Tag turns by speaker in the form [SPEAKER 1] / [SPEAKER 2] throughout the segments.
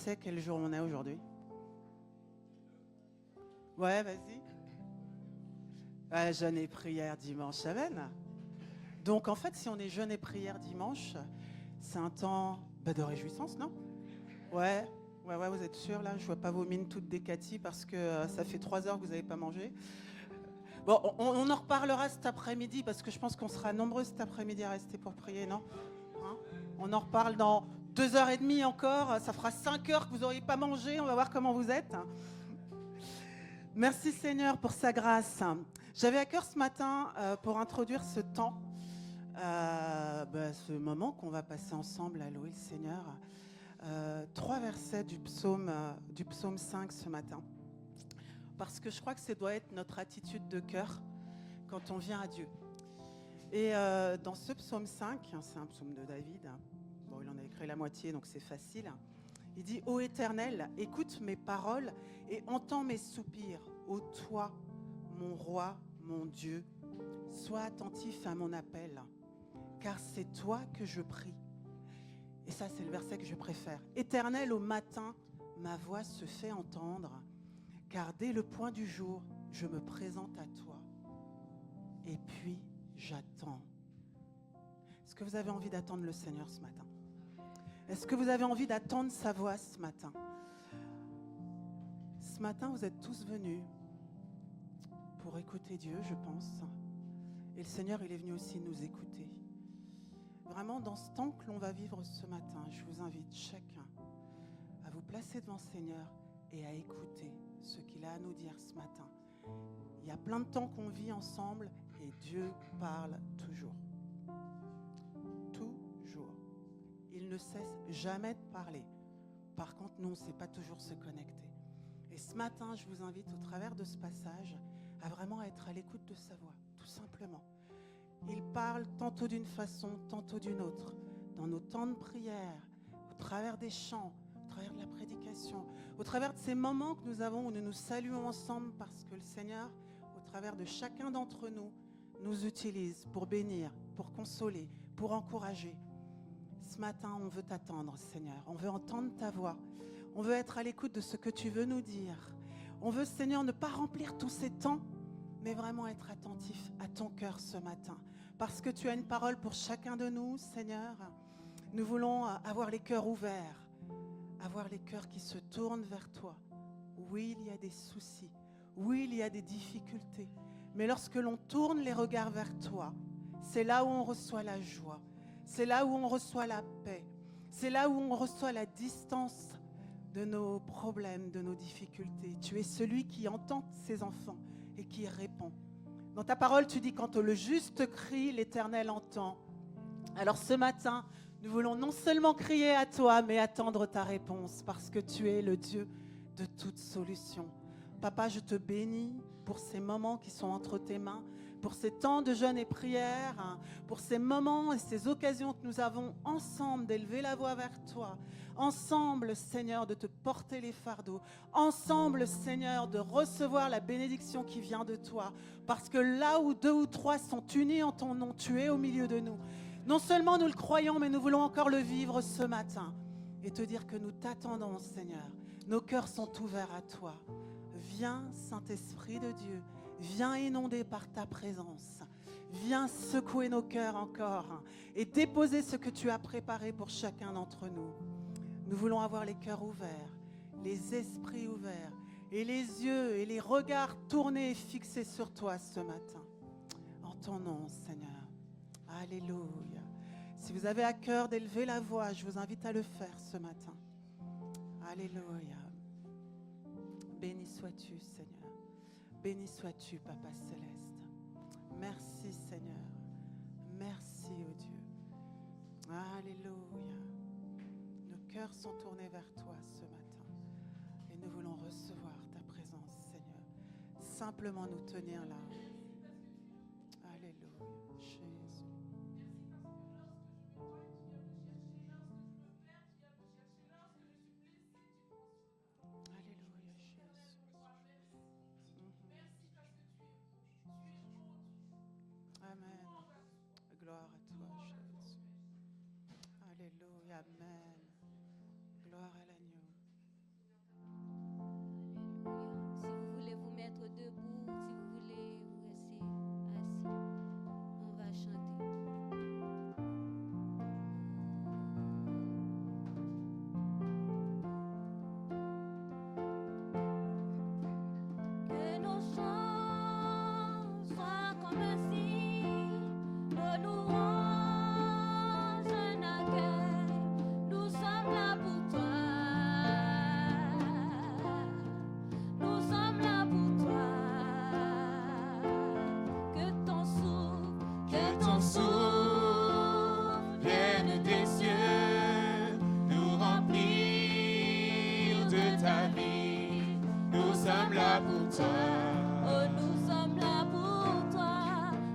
[SPEAKER 1] sait quel jour on est aujourd'hui? Ouais, vas-y. Jeûne et prière dimanche, amen. Donc en fait, si on est jeûne et prière dimanche, c'est un temps de réjouissance, non? Ouais, ouais, vous êtes sûrs là? Je vois pas vos mines toutes décaties parce que ça fait 3 heures que vous n'avez pas mangé. Bon, on en reparlera cet après-midi parce que je pense qu'on sera nombreux cet après-midi à rester pour prier, non? Hein? On en reparle dans 2h30 encore. Ça fera 5 heures que vous n'auriez pas mangé. On va voir comment vous êtes. Merci Seigneur pour sa grâce. J'avais à cœur ce matin pour introduire ce temps, ce moment qu'on va passer ensemble à louer le Seigneur. 3 versets du psaume 5 ce matin. Parce que je crois que ça doit être notre attitude de cœur quand on vient à Dieu. Et dans ce psaume 5, c'est un psaume de David, bon, il en a écrit la moitié donc c'est facile. Il dit « Ô Éternel, écoute mes paroles et entends mes soupirs. Ô toi, mon roi, mon Dieu, sois attentif à mon appel, car c'est toi que je prie. » Et ça, c'est le verset que je préfère. « Éternel, au matin, ma voix se fait entendre, car dès le point du jour, je me présente à toi. Et puis, j'attends. » Est-ce que vous avez envie d'attendre le Seigneur ce matin? Est-ce que vous avez envie d'attendre sa voix ce matin? Ce matin, vous êtes tous venus pour écouter Dieu, je pense. Et le Seigneur, il est venu aussi nous écouter. Vraiment, dans ce temps que l'on va vivre ce matin, je vous invite chacun à vous placer devant le Seigneur et à écouter ce qu'il a à nous dire ce matin. Il y a plein de temps qu'on vit ensemble et Dieu parle toujours. Toujours. Il ne cesse jamais de parler. Par contre, nous, on ne sait pas toujours se connecter. Et ce matin, je vous invite au travers de ce passage à vraiment être à l'écoute de sa voix, tout simplement. Il parle tantôt d'une façon, tantôt d'une autre, dans nos temps de prière, au travers des chants, au travers de la prédication, au travers de ces moments que nous avons où nous nous saluons ensemble parce que le Seigneur, au travers de chacun d'entre nous, nous utilise pour bénir, pour consoler, pour encourager. Ce matin, on veut t'attendre, Seigneur. On veut entendre ta voix. On veut être à l'écoute de ce que tu veux nous dire. On veut, Seigneur, ne pas remplir tous ces temps, mais vraiment être attentif à ton cœur ce matin. Parce que tu as une parole pour chacun de nous, Seigneur. Nous voulons avoir les cœurs ouverts, avoir les cœurs qui se tournent vers toi. Oui, il y a des soucis. Oui, il y a des difficultés. Mais lorsque l'on tourne les regards vers toi, c'est là où on reçoit la joie. C'est là où on reçoit la paix. C'est là où on reçoit la distance de nos problèmes, de nos difficultés. Tu es celui qui entend ses enfants et qui répond. Dans ta parole, tu dis, quand le juste crie, l'Éternel entend. Alors ce matin, nous voulons non seulement crier à toi, mais attendre ta réponse, parce que tu es le Dieu de toute solution. Papa, je te bénis pour ces moments qui sont entre tes mains, pour ces temps de jeûne et prière, pour ces moments et ces occasions que nous avons ensemble d'élever la voix vers toi, ensemble, Seigneur, de te porter les fardeaux, ensemble, Seigneur, de recevoir la bénédiction qui vient de toi, parce que là où 2 ou 3 sont unis en ton nom, tu es au milieu de nous. Non seulement nous le croyons, mais nous voulons encore le vivre ce matin et te dire que nous t'attendons, Seigneur. Nos cœurs sont ouverts à toi. Viens, Saint-Esprit de Dieu, viens inonder par ta présence. Viens secouer nos cœurs encore et déposer ce que tu as préparé pour chacun d'entre nous. Nous voulons avoir les cœurs ouverts, les esprits ouverts et les yeux et les regards tournés et fixés sur toi ce matin. En ton nom, Seigneur. Alléluia. Si vous avez à cœur d'élever la voix, je vous invite à le faire ce matin. Alléluia. Béni sois-tu, Seigneur. Béni sois-tu, Papa Céleste. Merci, Seigneur. Merci, ô Dieu. Alléluia. Nos cœurs sont tournés vers toi ce matin. Et nous voulons recevoir ta présence, Seigneur. Simplement nous tenir là. Alléluia. Jésus. Alléluia, Jésus. Amen. Gloire à toi, Jésus. Alléluia, amen. Gloire à l'agneau.
[SPEAKER 2] là pour toi.
[SPEAKER 3] Oh, nous sommes là pour toi.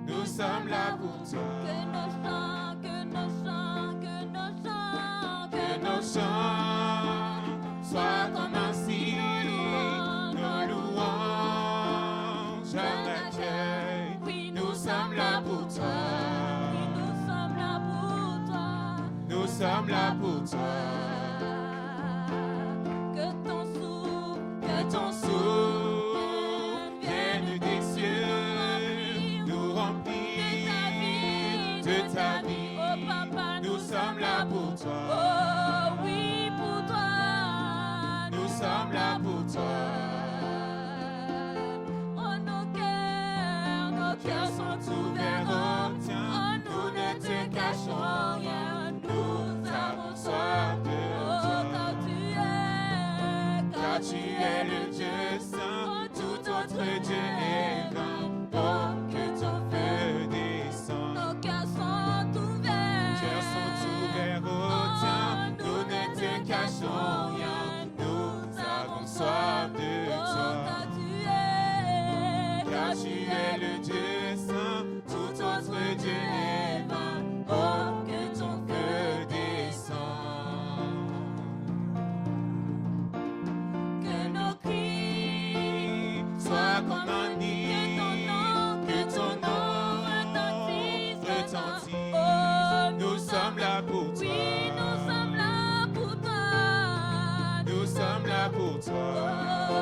[SPEAKER 2] Nous sommes là pour toi.
[SPEAKER 3] Que nos chants, que nos chants, que nos chants,
[SPEAKER 2] Que nos chants soient comme un signe, nos louanges l'accueil.
[SPEAKER 3] Oui,
[SPEAKER 2] Nous sommes là pour toi.
[SPEAKER 3] Oui, nous sommes là pour toi.
[SPEAKER 2] Nous sommes là pour toi.
[SPEAKER 3] Que ton souffle,
[SPEAKER 2] Que ton souffle vienne des cieux, nous remplit de ta vie.
[SPEAKER 3] Oh papa,
[SPEAKER 2] Nous sommes là pour toi.
[SPEAKER 3] Oh oui, pour toi.
[SPEAKER 2] Nous sommes là pour toi.
[SPEAKER 3] Oh, nos cœurs sont ouverts.
[SPEAKER 2] Oh, tiens,
[SPEAKER 3] Oh,
[SPEAKER 2] nous ne te cachons rien. Nous avons soif de
[SPEAKER 3] Oh,
[SPEAKER 2] toi.
[SPEAKER 3] car
[SPEAKER 2] Tu es le Dieu saint, tout autre Dieu est vain. Oh, que ton feu descende.
[SPEAKER 3] nos cœurs sont ouverts.
[SPEAKER 2] Cœurs sont ouverts au tien, nous ne te cachons rien. Nous avons soif de toi. Car tu es le Dieu saint, tout autre Dieu est vain. Oh, que ton feu descende.
[SPEAKER 3] Que nos cris
[SPEAKER 2] Sois comme un hymne, que ton nom retentisse.
[SPEAKER 3] Oh,
[SPEAKER 2] Nous sommes là pour toi.
[SPEAKER 3] oui, nous sommes là pour toi.
[SPEAKER 2] Nous sommes là pour toi.
[SPEAKER 3] Oh,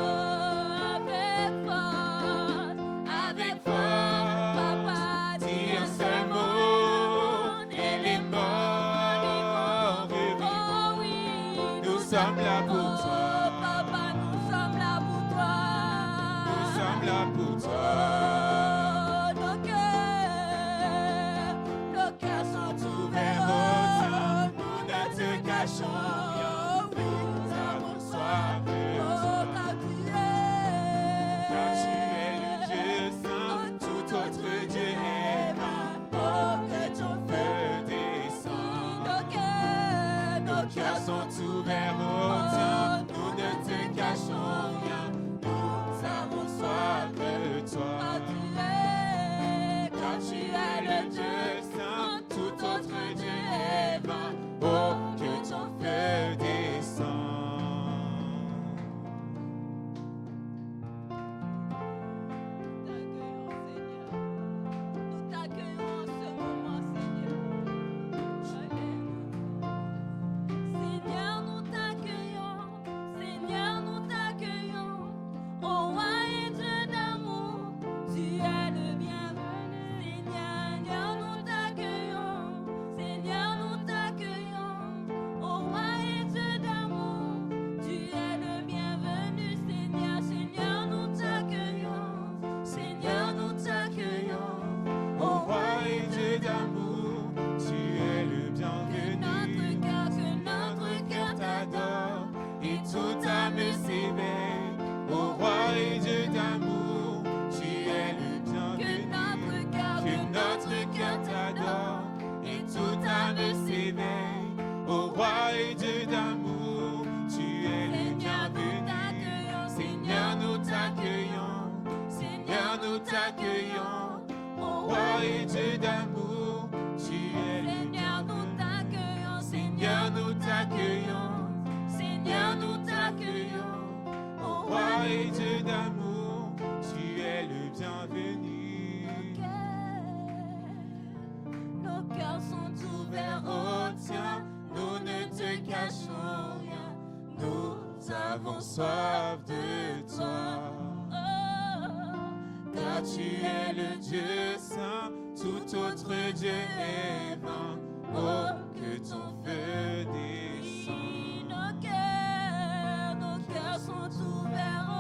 [SPEAKER 3] avec force, papa,
[SPEAKER 2] Dis un seul mot et les morts revivent.
[SPEAKER 3] Oh oui,
[SPEAKER 2] Nous sommes là pour toi.
[SPEAKER 3] Oh papa, nous sommes là pour toi.
[SPEAKER 2] Nous sommes là pour toi.
[SPEAKER 3] Oh, nos cœurs sont
[SPEAKER 2] Ouverts au tien, nous ne te cachons rien.
[SPEAKER 3] Oh oui,
[SPEAKER 2] Nous avons soif de
[SPEAKER 3] oh,
[SPEAKER 2] toi.
[SPEAKER 3] car
[SPEAKER 2] Car tu es le Dieu saint, tout autre Dieu est vain. Oh, que ton feu descende. Nos cœurs sont ouverts au tien, nous ne te cachons rien. Nous avons soif de toi. Car tu es le Dieu saint, tout autre Dieu est vain. Oh, que ton feu descende.
[SPEAKER 3] Nous t'accueillons en ce moment, Seigneur. Seigneur, nous t'accueillons. Seigneur, nous t'accueillons. Oh roi et Dieu d'amour, tu es le bienvenu. Seigneur, nous t'accueillons. Seigneur, nous t'accueillons. Oh roi et Dieu d'amour, tu es le bienvenu. Seigneur, Seigneur, nous t'accueillons. Seigneur, nous t'accueillons.
[SPEAKER 2] Ô roi et Dieu d'amour, tu es le bienvenu.
[SPEAKER 3] Que notre cœur
[SPEAKER 2] T'adore et toute âme s'éveille. Ô roi et Dieu d'amour, tu es le bienvenu. Que notre cœur t'adore et toute âme s'éveille. Ô roi et Dieu d'amour, tu es le bienvenu. Seigneur, nous t'accueillons. Seigneur, nous t'accueillons. Ô roi et Dieu d'amour, tu es le
[SPEAKER 3] Seigneur, nous t'accueillons.
[SPEAKER 2] Seigneur, nous t'accueillons. Seigneur, nous t'accueillons. Ô roi et Dieu d'amour, tu es le bienvenu.
[SPEAKER 3] Nos cœurs sont ouverts
[SPEAKER 2] Au tien, nous ne te cachons rien. Nous avons soif de toi. Car tu es le Dieu saint, tout autre Dieu est vain. Oh, que ton feu descende.
[SPEAKER 3] Oui, nos cœurs sont ouverts au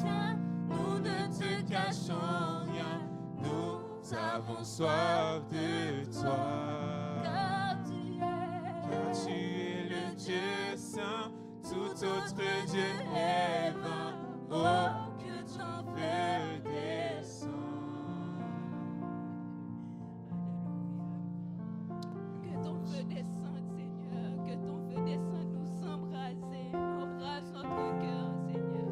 [SPEAKER 3] tien. Nous ne te
[SPEAKER 2] Cachons rien, nous avons soif de toi.
[SPEAKER 3] car
[SPEAKER 2] Car tu es le Dieu saint, tout autre Dieu est vain. Oh, que ton feu descende.
[SPEAKER 3] Que ton feu descende, Seigneur. Que ton feu descende, nous sommes rasés. Embrasse notre cœur, Seigneur.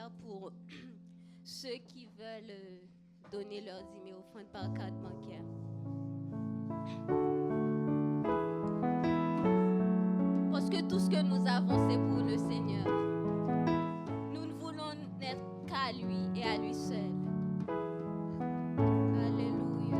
[SPEAKER 3] prière pour ceux qui veulent donner leurs dîmes et offrandes par carte bancaire. Parce que tout ce que nous avons, c'est pour le Seigneur. Nous ne voulons n'être qu'à lui et à lui seul. Alléluia.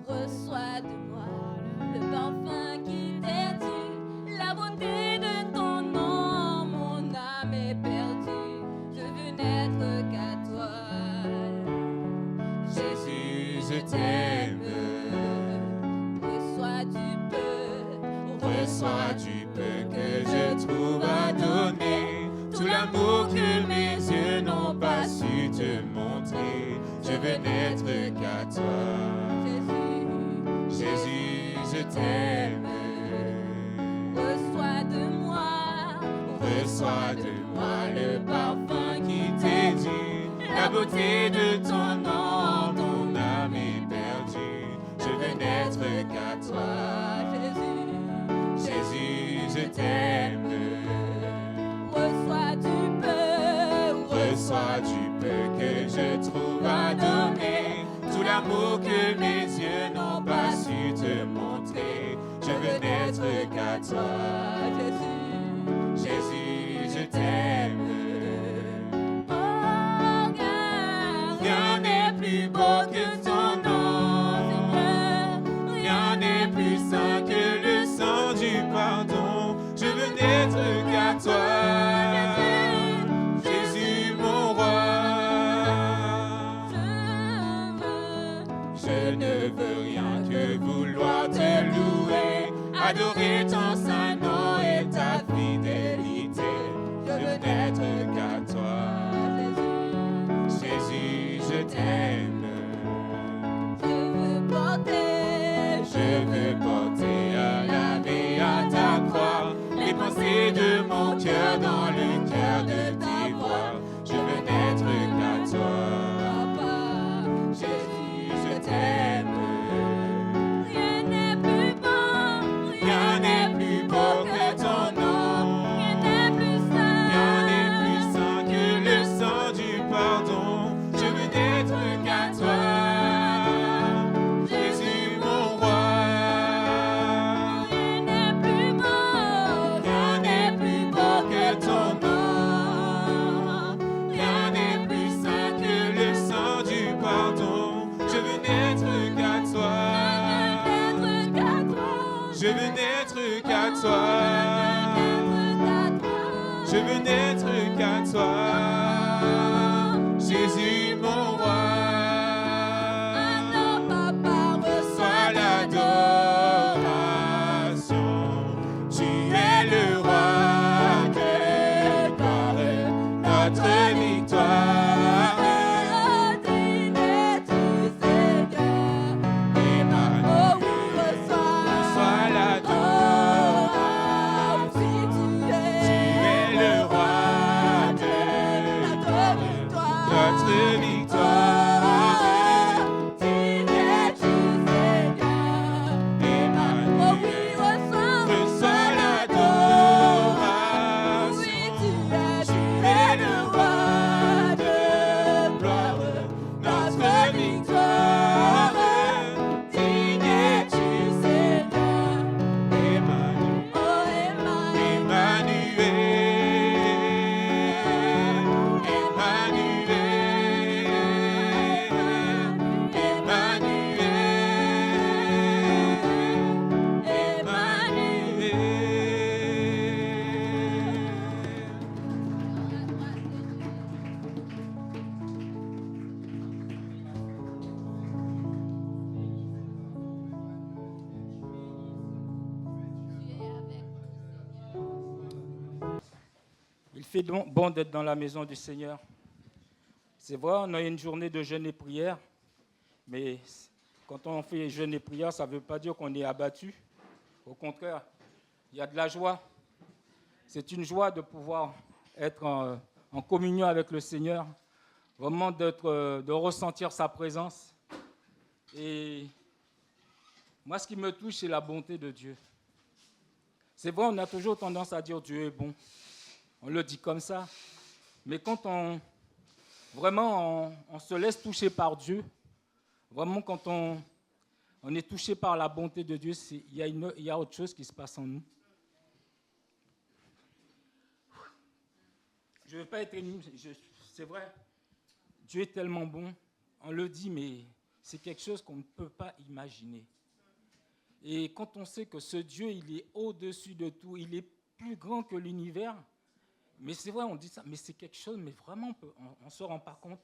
[SPEAKER 3] Reçois de moi le parfum qui t'est dû, la beauté de ton nom, mon âme est perdue, je veux n'être qu'à toi.
[SPEAKER 2] Jésus, je t'aime.
[SPEAKER 3] Reçois
[SPEAKER 2] du peu que je trouve à donner, tout l'amour que mes yeux n'ont pas su te montrer. Je veux n'être qu'à toi. Jésus, je t'aime.
[SPEAKER 3] Reçois de moi
[SPEAKER 2] le parfum qui t'est dû, la beauté de ton nom, mon âme est perdue. Je veux n'être qu'à toi. Jésus, je t'aime.
[SPEAKER 3] Reçois
[SPEAKER 2] du peu que je trouve à donner, tout l'amour que mes yeux n'ont pas su te montrer. Je veux n'être qu'à toi. Jésus, je t'aime.
[SPEAKER 3] Oh,
[SPEAKER 2] Rien n'est plus beau que ton nom. Rien n'est plus saint que le sang du pardon. Je veux n'être qu'à toi. Jésus, mon roi. Je ne veux rien que vouloir te louer, adorer ton saint nom et ta fidélité. Je veux n'être qu'à toi. Jésus, je t'aime. Je veux porter à la vie à ta croix les pensées de mon cœur dans le cœur de tes voix. Je veux n'être qu'à toi. Jésus, je t'aime.
[SPEAKER 3] rien n'est plus beau,
[SPEAKER 2] Rien n'est plus beau que ton nom.
[SPEAKER 3] rien n'est plus saint.
[SPEAKER 2] Rien n'est plus saint que le sang du pardon. Je veux n'être qu'à toi. Jésus, mon roi.
[SPEAKER 3] Rien n'est plus beau,
[SPEAKER 2] Rien n'est plus beau que ton nom. Rien n'est plus saint que le sang du pardon. Je veux n'être qu'à toi. Je veux n'être qu'à toi. Je veux n'être qu'à toi. Jésus, mon roi. Reçois l'adoration. Tu es le roi de gloire, notre victoire. Emmanuel, reçois l'adoration. Tu es le roi de gloire, notre victoire. Emmanuel, reçois l'adoration. Tu es le roi de gloire, notre victoire. Digne es-tu, Seigneur. Emmanuel, Emmanuel,
[SPEAKER 4] Il fait donc bon d'être dans la maison du Seigneur. C'est vrai, on a une journée de jeûne et prière, mais quand on fait jeûne et prière, ça ne veut pas dire qu'on est abattu. Au contraire, il y a de la joie. C'est une joie de pouvoir être en communion avec le Seigneur, vraiment de ressentir sa présence. Et moi, ce qui me touche, c'est la bonté de Dieu. C'est vrai, on a toujours tendance à dire Dieu est bon. On le dit comme ça. Mais quand on se laisse toucher par Dieu, vraiment quand on est touché par la bonté de Dieu, il y a autre chose qui se passe en nous. Je ne veux pas être ému, c'est vrai, Dieu est tellement bon, on le dit, mais c'est quelque chose qu'on ne peut pas imaginer. Et quand on sait que ce Dieu, il est au-dessus de tout, il est plus grand que l'univers, mais c'est vrai, on dit ça, mais c'est quelque chose, mais vraiment, on ne se rend pas compte.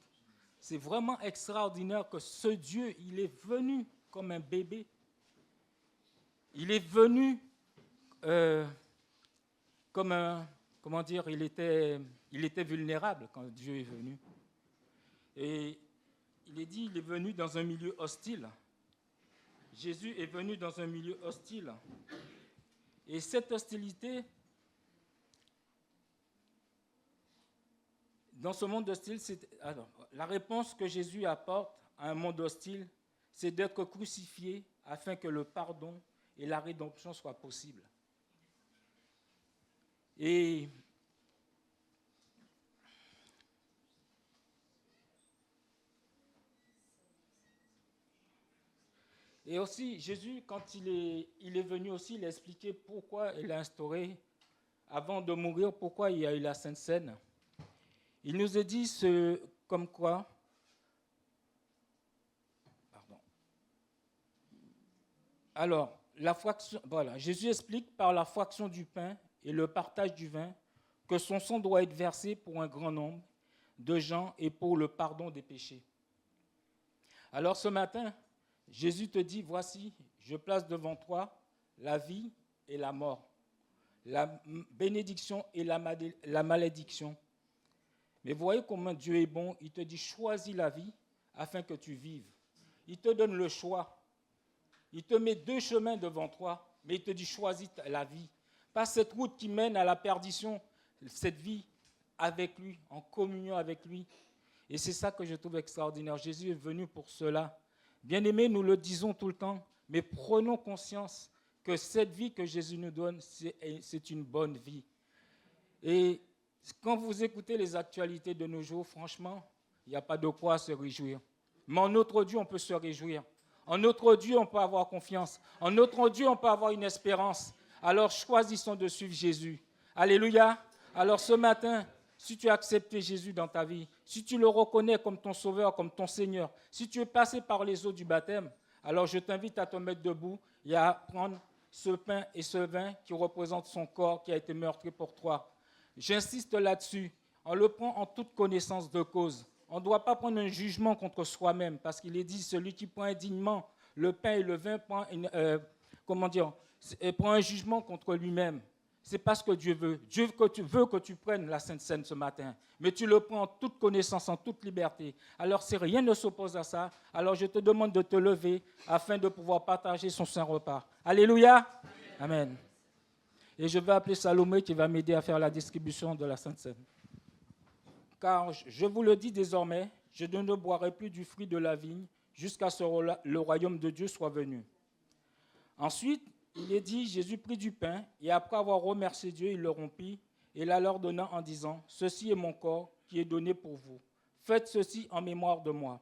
[SPEAKER 4] C'est vraiment extraordinaire que ce Dieu, il est venu comme un bébé. Il est venu comme un, comment dire, il était vulnérable quand Dieu est venu. Et il est dit, il est venu dans un milieu hostile. Jésus est venu dans un milieu hostile. Et cette hostilité, dans ce monde hostile, la réponse que Jésus apporte à un monde hostile, c'est d'être crucifié afin que le pardon et la rédemption soient possibles. Et aussi, Jésus, quand il est venu aussi, il a expliqué pourquoi il a instauré, avant de mourir, pourquoi il y a eu la Sainte Seine. Il nous a dit comme quoi, alors, Jésus explique par la fraction du pain et le partage du vin que son sang doit être versé pour un grand nombre de gens et pour le pardon des péchés. Alors ce matin, Jésus te dit, voici, je place devant toi la vie et la mort, la bénédiction et la malédiction. Mais voyez comment Dieu est bon, il te dit, choisis la vie afin que tu vives. Il te donne le choix. Il te met 2 chemins devant toi, mais il te dit, choisis la vie. Pas cette route qui mène à la perdition, cette vie avec lui, en communion avec lui. Et c'est ça que je trouve extraordinaire. Jésus est venu pour cela. Bien-aimés, nous le disons tout le temps, mais prenons conscience que cette vie que Jésus nous donne, c'est une bonne vie. Et quand vous écoutez les actualités de nos jours, franchement, il n'y a pas de quoi se réjouir. Mais en notre Dieu, on peut se réjouir. En notre Dieu, on peut avoir confiance. En notre Dieu, on peut avoir une espérance. Alors choisissons de suivre Jésus. Alléluia. Alors ce matin, si tu as accepté Jésus dans ta vie, si tu le reconnais comme ton Sauveur, comme ton Seigneur, si tu es passé par les eaux du baptême, alors je t'invite à te mettre debout et à prendre ce pain et ce vin qui représentent son corps qui a été meurtri pour toi. J'insiste là-dessus. On le prend en toute connaissance de cause. On ne doit pas prendre un jugement contre soi-même parce qu'il est dit, celui qui prend indignement le pain et le vin prend un jugement contre lui-même. C'est pas ce que Dieu veut. Dieu veut que tu prennes la Sainte Seine ce matin, mais tu le prends en toute connaissance, en toute liberté. Alors si rien ne s'oppose à ça, alors je te demande de te lever afin de pouvoir partager son saint repas. Alléluia. Amen. Et je vais appeler Salomé qui va m'aider à faire la distribution de la Sainte Seine. Car je vous le dis désormais, je ne boirai plus du fruit de la vigne jusqu'à ce que le royaume de Dieu soit venu. Ensuite, il est dit, Jésus prit du pain, et après avoir remercié Dieu, il le rompit, et la leur donna en disant, « Ceci est mon corps qui est donné pour vous. Faites ceci en mémoire de moi. »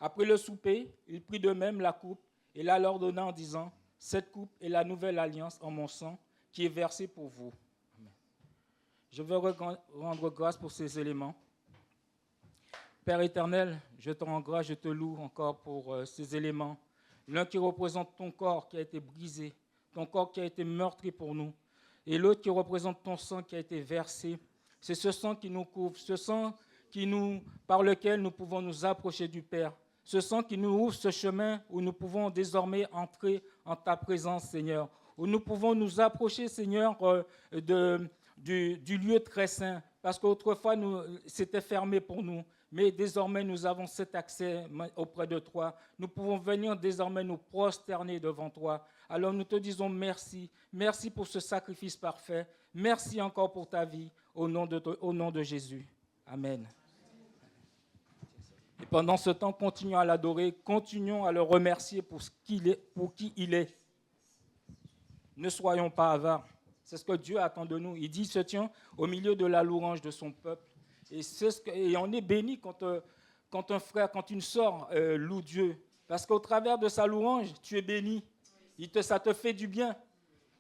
[SPEAKER 4] Après le souper, il prit de même la coupe, et la leur donna en disant, « Cette coupe est la nouvelle alliance en mon sang, qui est versée pour vous. » Amen. Je veux rendre grâce pour ces éléments. Père éternel, je te rends grâce, je te loue encore pour ces éléments. L'un qui représente ton corps qui a été brisé, ton corps qui a été meurtri pour nous, et l'autre qui représente ton sang qui a été versé. C'est ce sang qui nous couvre, ce sang par lequel nous pouvons nous approcher du Père, ce sang qui nous ouvre ce chemin où nous pouvons désormais entrer en ta présence, Seigneur, où nous pouvons nous approcher, Seigneur, du lieu très saint, parce qu'autrefois, c'était fermé pour nous. Mais désormais, nous avons cet accès auprès de toi. Nous pouvons venir désormais nous prosterner devant toi. Alors nous te disons merci. Merci pour ce sacrifice parfait. Merci encore pour ta vie. Au nom de Jésus. Amen. Et pendant ce temps, continuons à l'adorer. Continuons à le remercier pour qui il est. Ne soyons pas avares. C'est ce que Dieu attend de nous. Il dit, il se tient au milieu de la louange de son peuple. Et on est béni quand un frère, quand une sœur loue Dieu. Parce qu'au travers de sa louange, tu es béni. Ça te fait du bien.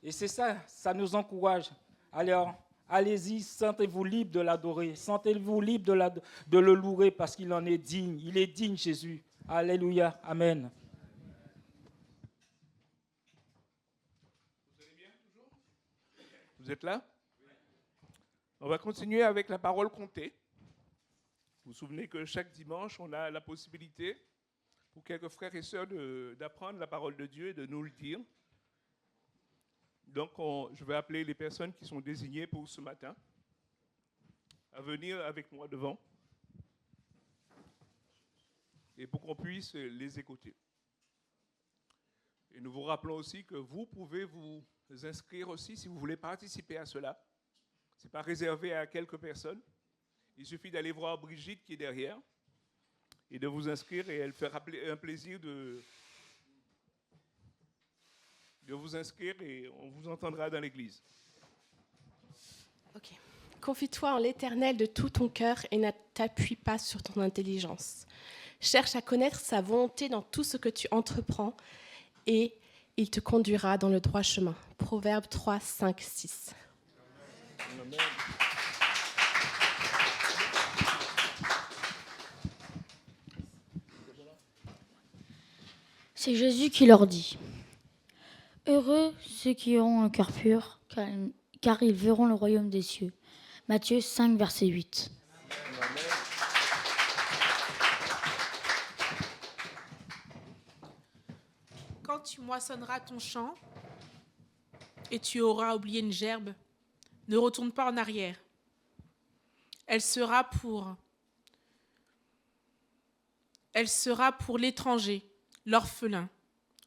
[SPEAKER 4] Et c'est ça, ça nous encourage. Alors, allez-y, sentez-vous libre de l'adorer. Sentez-vous libre de le louer parce qu'il en est digne. Il est digne, Jésus. Alléluia. Amen.
[SPEAKER 2] Vous êtes là? On va continuer avec la parole comptée. Vous vous souvenez que chaque dimanche, on a la possibilité pour quelques frères et sœurs d'apprendre la parole de Dieu et de nous le dire. Donc, je vais appeler les personnes qui sont désignées pour ce matin à venir avec moi devant et pour qu'on puisse les écouter. Et nous vous rappelons aussi que vous pouvez vous inscrire aussi si vous voulez participer à cela. Ce n'est pas réservé à quelques personnes. Il suffit d'aller voir Brigitte qui est derrière et de vous inscrire et elle fera un plaisir de vous inscrire et on vous entendra dans l'église.
[SPEAKER 5] Ok. Confie-toi en l'Éternel de tout ton cœur et ne t'appuie pas sur ton intelligence. Cherche à connaître sa volonté dans tout ce que tu entreprends et il te conduira dans le droit chemin. Proverbe 3, 5, 6.
[SPEAKER 2] Amen.
[SPEAKER 6] C'est Jésus qui leur dit « Heureux ceux qui auront un cœur pur, car ils verront le royaume des cieux. » Matthieu 5, verset 8.
[SPEAKER 7] Quand tu moissonneras ton champ et tu auras oublié une gerbe, ne retourne pas en arrière. Elle sera pour l'étranger, l'orphelin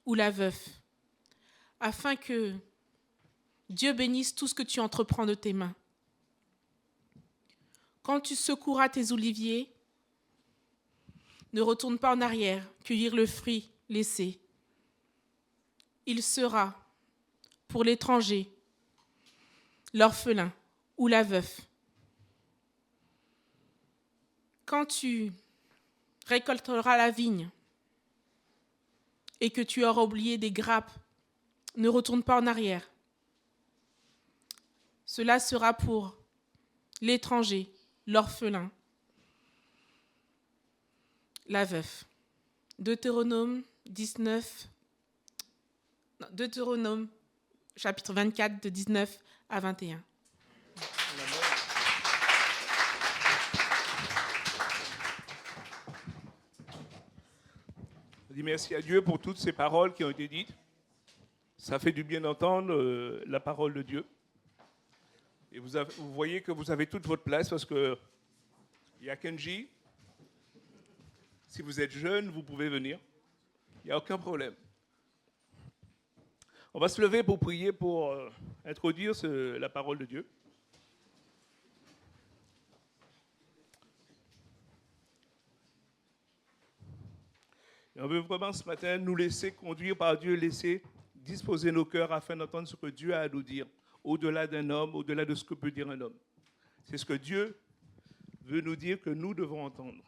[SPEAKER 7] ou la veuve, afin que Dieu bénisse tout ce que tu entreprends de tes mains. Quand tu secoueras tes oliviers, ne retourne pas en arrière, cueillir le fruit laissé. Il sera pour l'étranger, l'orphelin ou la veuve. Quand tu récolteras la vigne et que tu auras oublié des grappes, ne retourne pas en arrière. Cela sera pour l'étranger, l'orphelin, la veuve. Deutéronome chapitre 24, de 19 à 21.
[SPEAKER 2] Je dis merci à Dieu pour toutes ces paroles qui ont été dites. Ça fait du bien d'entendre la parole de Dieu. Et vous voyez que vous avez toute votre place parce que il y a Kenji. Si vous êtes jeune, vous pouvez venir. Il n'y a aucun problème. On va se lever pour prier, pour introduire la parole de Dieu. Et on veut vraiment ce matin nous laisser conduire par Dieu, laisser disposer nos cœurs afin d'entendre ce que Dieu a à nous dire, au-delà d'un homme, au-delà de ce que peut dire un homme. C'est ce que Dieu veut nous dire que nous devons entendre.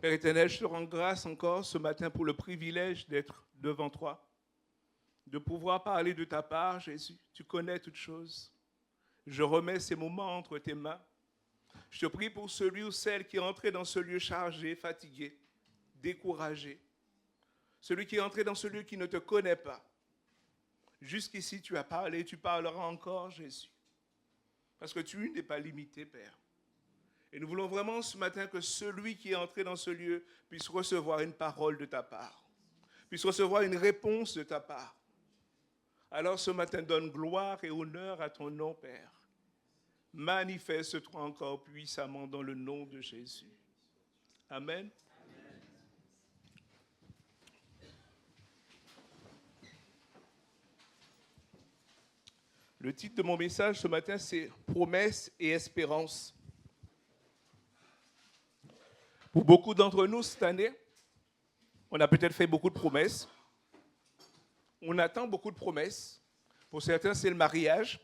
[SPEAKER 2] Père éternel, je te rends grâce encore ce matin pour le privilège d'être devant toi, de pouvoir parler de ta part, Jésus. Tu connais toutes choses. Je remets ces moments entre tes mains. Je te prie pour celui ou celle qui est entré dans ce lieu chargé, fatigué, découragé. Celui qui est entré dans ce lieu qui ne te connaît pas. Jusqu'ici, tu as parlé, tu parleras encore, Jésus. Parce que tu n'es pas limité, Père. Et nous voulons vraiment ce matin que celui qui est entré dans ce lieu puisse recevoir une parole de ta part, puisse recevoir une réponse de ta part. Alors ce matin, donne gloire et honneur à ton nom, Père.
[SPEAKER 8] manifeste-toi encore puissamment dans le nom de Jésus. Amen. Le titre de mon message ce matin, c'est « Promesses et espérance ». Pour beaucoup d'entre nous, cette année, on a peut-être fait beaucoup de promesses. On attend beaucoup de promesses. Pour certains, c'est le mariage.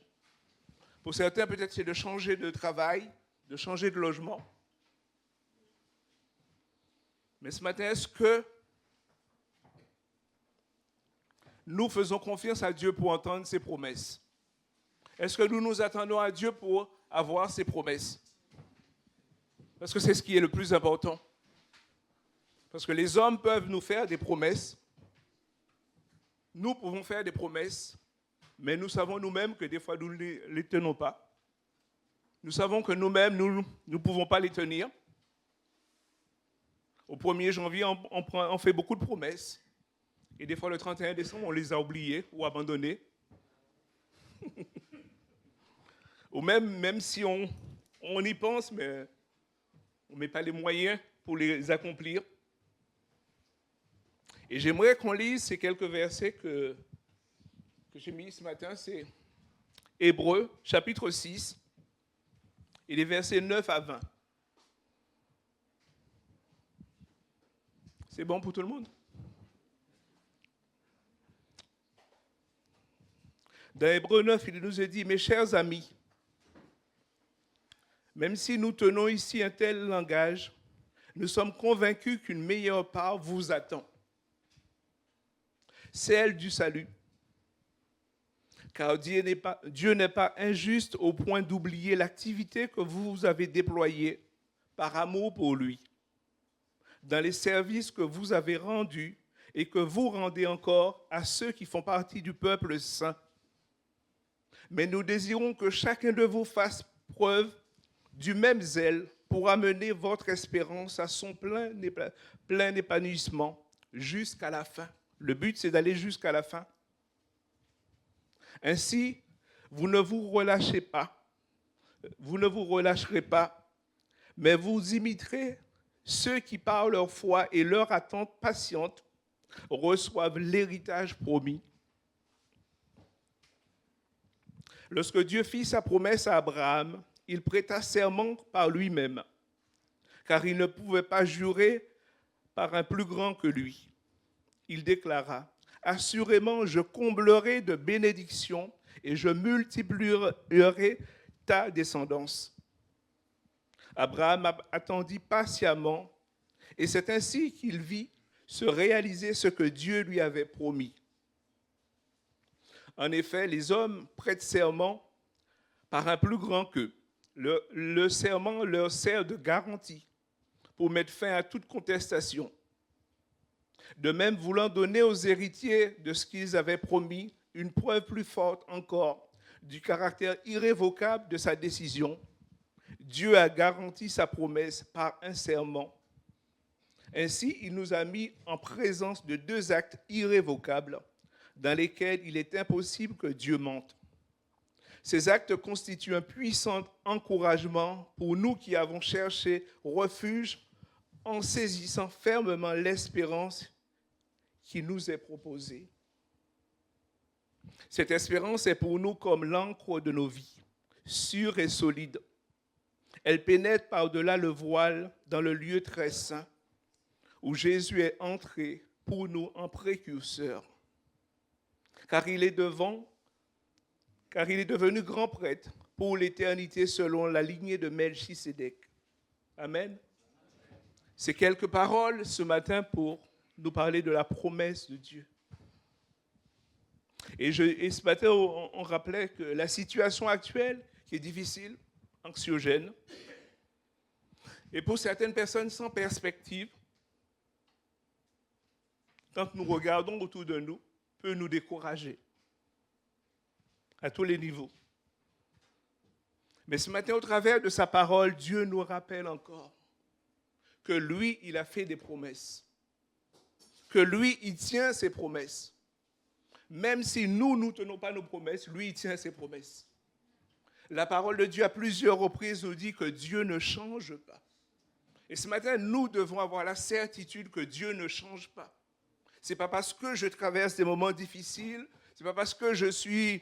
[SPEAKER 8] Pour certains, peut-être, c'est de changer de travail, de changer de logement. Mais ce matin, est-ce que nous faisons confiance à Dieu pour entendre ses promesses? Est-ce que nous nous attendons à Dieu pour avoir ses promesses? Parce que c'est ce qui est le plus important. Parce que les hommes peuvent nous faire des promesses. Nous pouvons faire des promesses, mais nous savons nous-mêmes que des fois, nous ne les tenons pas. Nous savons que nous-mêmes, nous ne pouvons pas les tenir. Au 1er janvier, on fait beaucoup de promesses. Et des fois, le 31 décembre, on les a oubliées ou abandonnées. Ou même si on y pense, mais on ne met pas les moyens pour les accomplir. Et j'aimerais qu'on lise ces quelques versets que j'ai mis ce matin. C'est Hébreux, chapitre 6, et les versets 9 à 20. C'est bon pour tout le monde? Dans Hébreux 9, il nous est dit, « Mes chers amis, même si nous tenons ici un tel langage, nous sommes convaincus qu'une meilleure part vous attend, celle du salut. Car Dieu n'est pas injuste au point d'oublier l'activité que vous avez déployée par amour pour lui, dans les services que vous avez rendus et que vous rendez encore à ceux qui font partie du peuple saint. Mais nous désirons que chacun de vous fasse preuve du même zèle pour amener votre espérance à son plein épanouissement jusqu'à la fin. Le but, c'est d'aller jusqu'à la fin. Ainsi, vous ne vous relâcherez pas, mais vous imiterez ceux qui, par leur foi et leur attente patiente, reçoivent l'héritage promis. Lorsque Dieu fit sa promesse à Abraham, il prêta serment par lui-même, car il ne pouvait pas jurer par un plus grand que lui. Il déclara, « Assurément, je comblerai de bénédictions et je multiplierai ta descendance. » Abraham attendit patiemment, et c'est ainsi qu'il vit se réaliser ce que Dieu lui avait promis. En effet, les hommes prêtent serment par un plus grand qu'eux. Le serment leur sert de garantie pour mettre fin à toute contestation. De même, voulant donner aux héritiers de ce qu'ils avaient promis une preuve plus forte encore du caractère irrévocable de sa décision, Dieu a garanti sa promesse par un serment. Ainsi, il nous a mis en présence de deux actes irrévocables dans lesquels il est impossible que Dieu mente. Ces actes constituent un puissant encouragement pour nous qui avons cherché refuge en saisissant fermement l'espérance qui nous est proposée. Cette espérance est pour nous comme l'encre de nos vies, sûre et solide. Elle pénètre par-delà le voile dans le lieu très saint où Jésus est entré pour nous en précurseur. Car il est devenu grand prêtre pour l'éternité selon la lignée de Melchisédek. Amen. C'est quelques paroles ce matin pour nous parler de la promesse de Dieu. Et ce matin, on rappelait que la situation actuelle, qui est difficile, anxiogène, et pour certaines personnes sans perspective, quand nous regardons autour de nous, peut nous décourager à tous les niveaux. Mais ce matin, au travers de sa parole, Dieu nous rappelle encore que lui, il a fait des promesses. Que lui, il tient ses promesses. Même si nous ne tenons pas nos promesses, lui, il tient ses promesses. La parole de Dieu à plusieurs reprises nous dit que Dieu ne change pas. Et ce matin, nous devons avoir la certitude que Dieu ne change pas. Ce n'est pas parce que je traverse des moments difficiles, ce n'est pas parce que je suis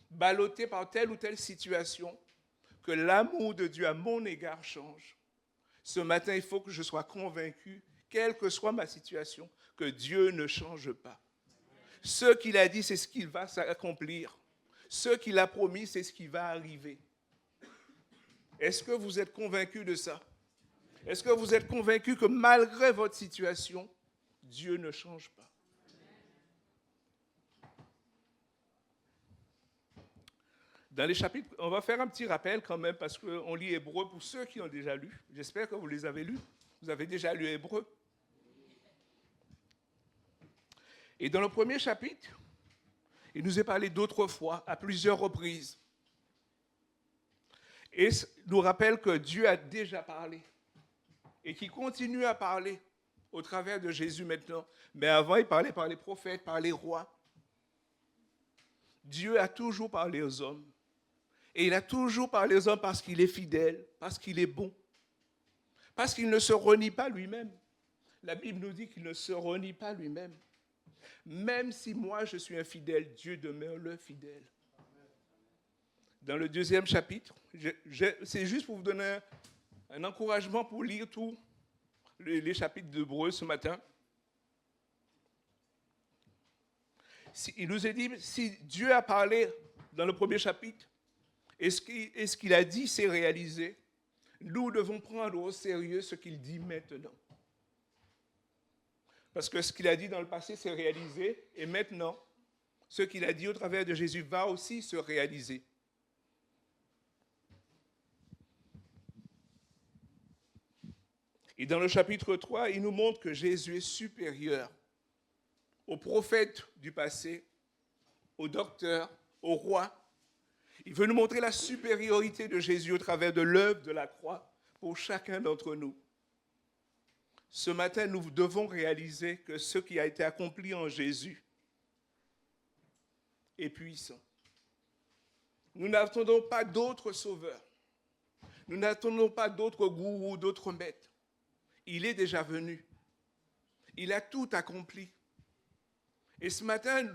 [SPEAKER 8] ballotté par telle ou telle situation que l'amour de Dieu à mon égard change. Ce matin, il faut que je sois convaincu, quelle que soit ma situation, que Dieu ne change pas. Ce qu'il a dit, c'est ce qu'il va s'accomplir. Ce qu'il a promis, c'est ce qui va arriver. Est-ce que vous êtes convaincu de ça? Est-ce que vous êtes convaincu que malgré votre situation, Dieu ne change pas? Dans les chapitres, on va faire un petit rappel quand même parce qu'on lit Hébreu pour ceux qui ont déjà lu. J'espère que vous les avez lus. Vous avez déjà lu Hébreu. Et dans le premier chapitre, il nous est parlé d'autres fois, à plusieurs reprises. Et nous rappelle que Dieu a déjà parlé et qu'il continue à parler au travers de Jésus maintenant. Mais avant, il parlait par les prophètes, par les rois. Dieu a toujours parlé aux hommes. Et il a toujours parlé aux hommes parce qu'il est fidèle, parce qu'il est bon, parce qu'il ne se renie pas lui-même. La Bible nous dit qu'il ne se renie pas lui-même. Même si moi je suis infidèle, Dieu demeure le fidèle. Dans le deuxième chapitre, c'est juste pour vous donner un encouragement pour lire tous les chapitres d'Hébreu ce matin. Il nous est dit, si Dieu a parlé dans le premier chapitre, et ce qu'il a dit s'est réalisé, nous devons prendre au sérieux ce qu'il dit maintenant. Parce que ce qu'il a dit dans le passé s'est réalisé, et maintenant, ce qu'il a dit au travers de Jésus va aussi se réaliser. Et dans le chapitre 3, il nous montre que Jésus est supérieur aux prophètes du passé, aux docteurs, aux rois. Il veut nous montrer la supériorité de Jésus au travers de l'œuvre de la croix pour chacun d'entre nous. Ce matin, nous devons réaliser que ce qui a été accompli en Jésus est puissant. Nous n'attendons pas d'autres sauveurs. Nous n'attendons pas d'autres gourous, d'autres maîtres. Il est déjà venu. Il a tout accompli. Et ce matin,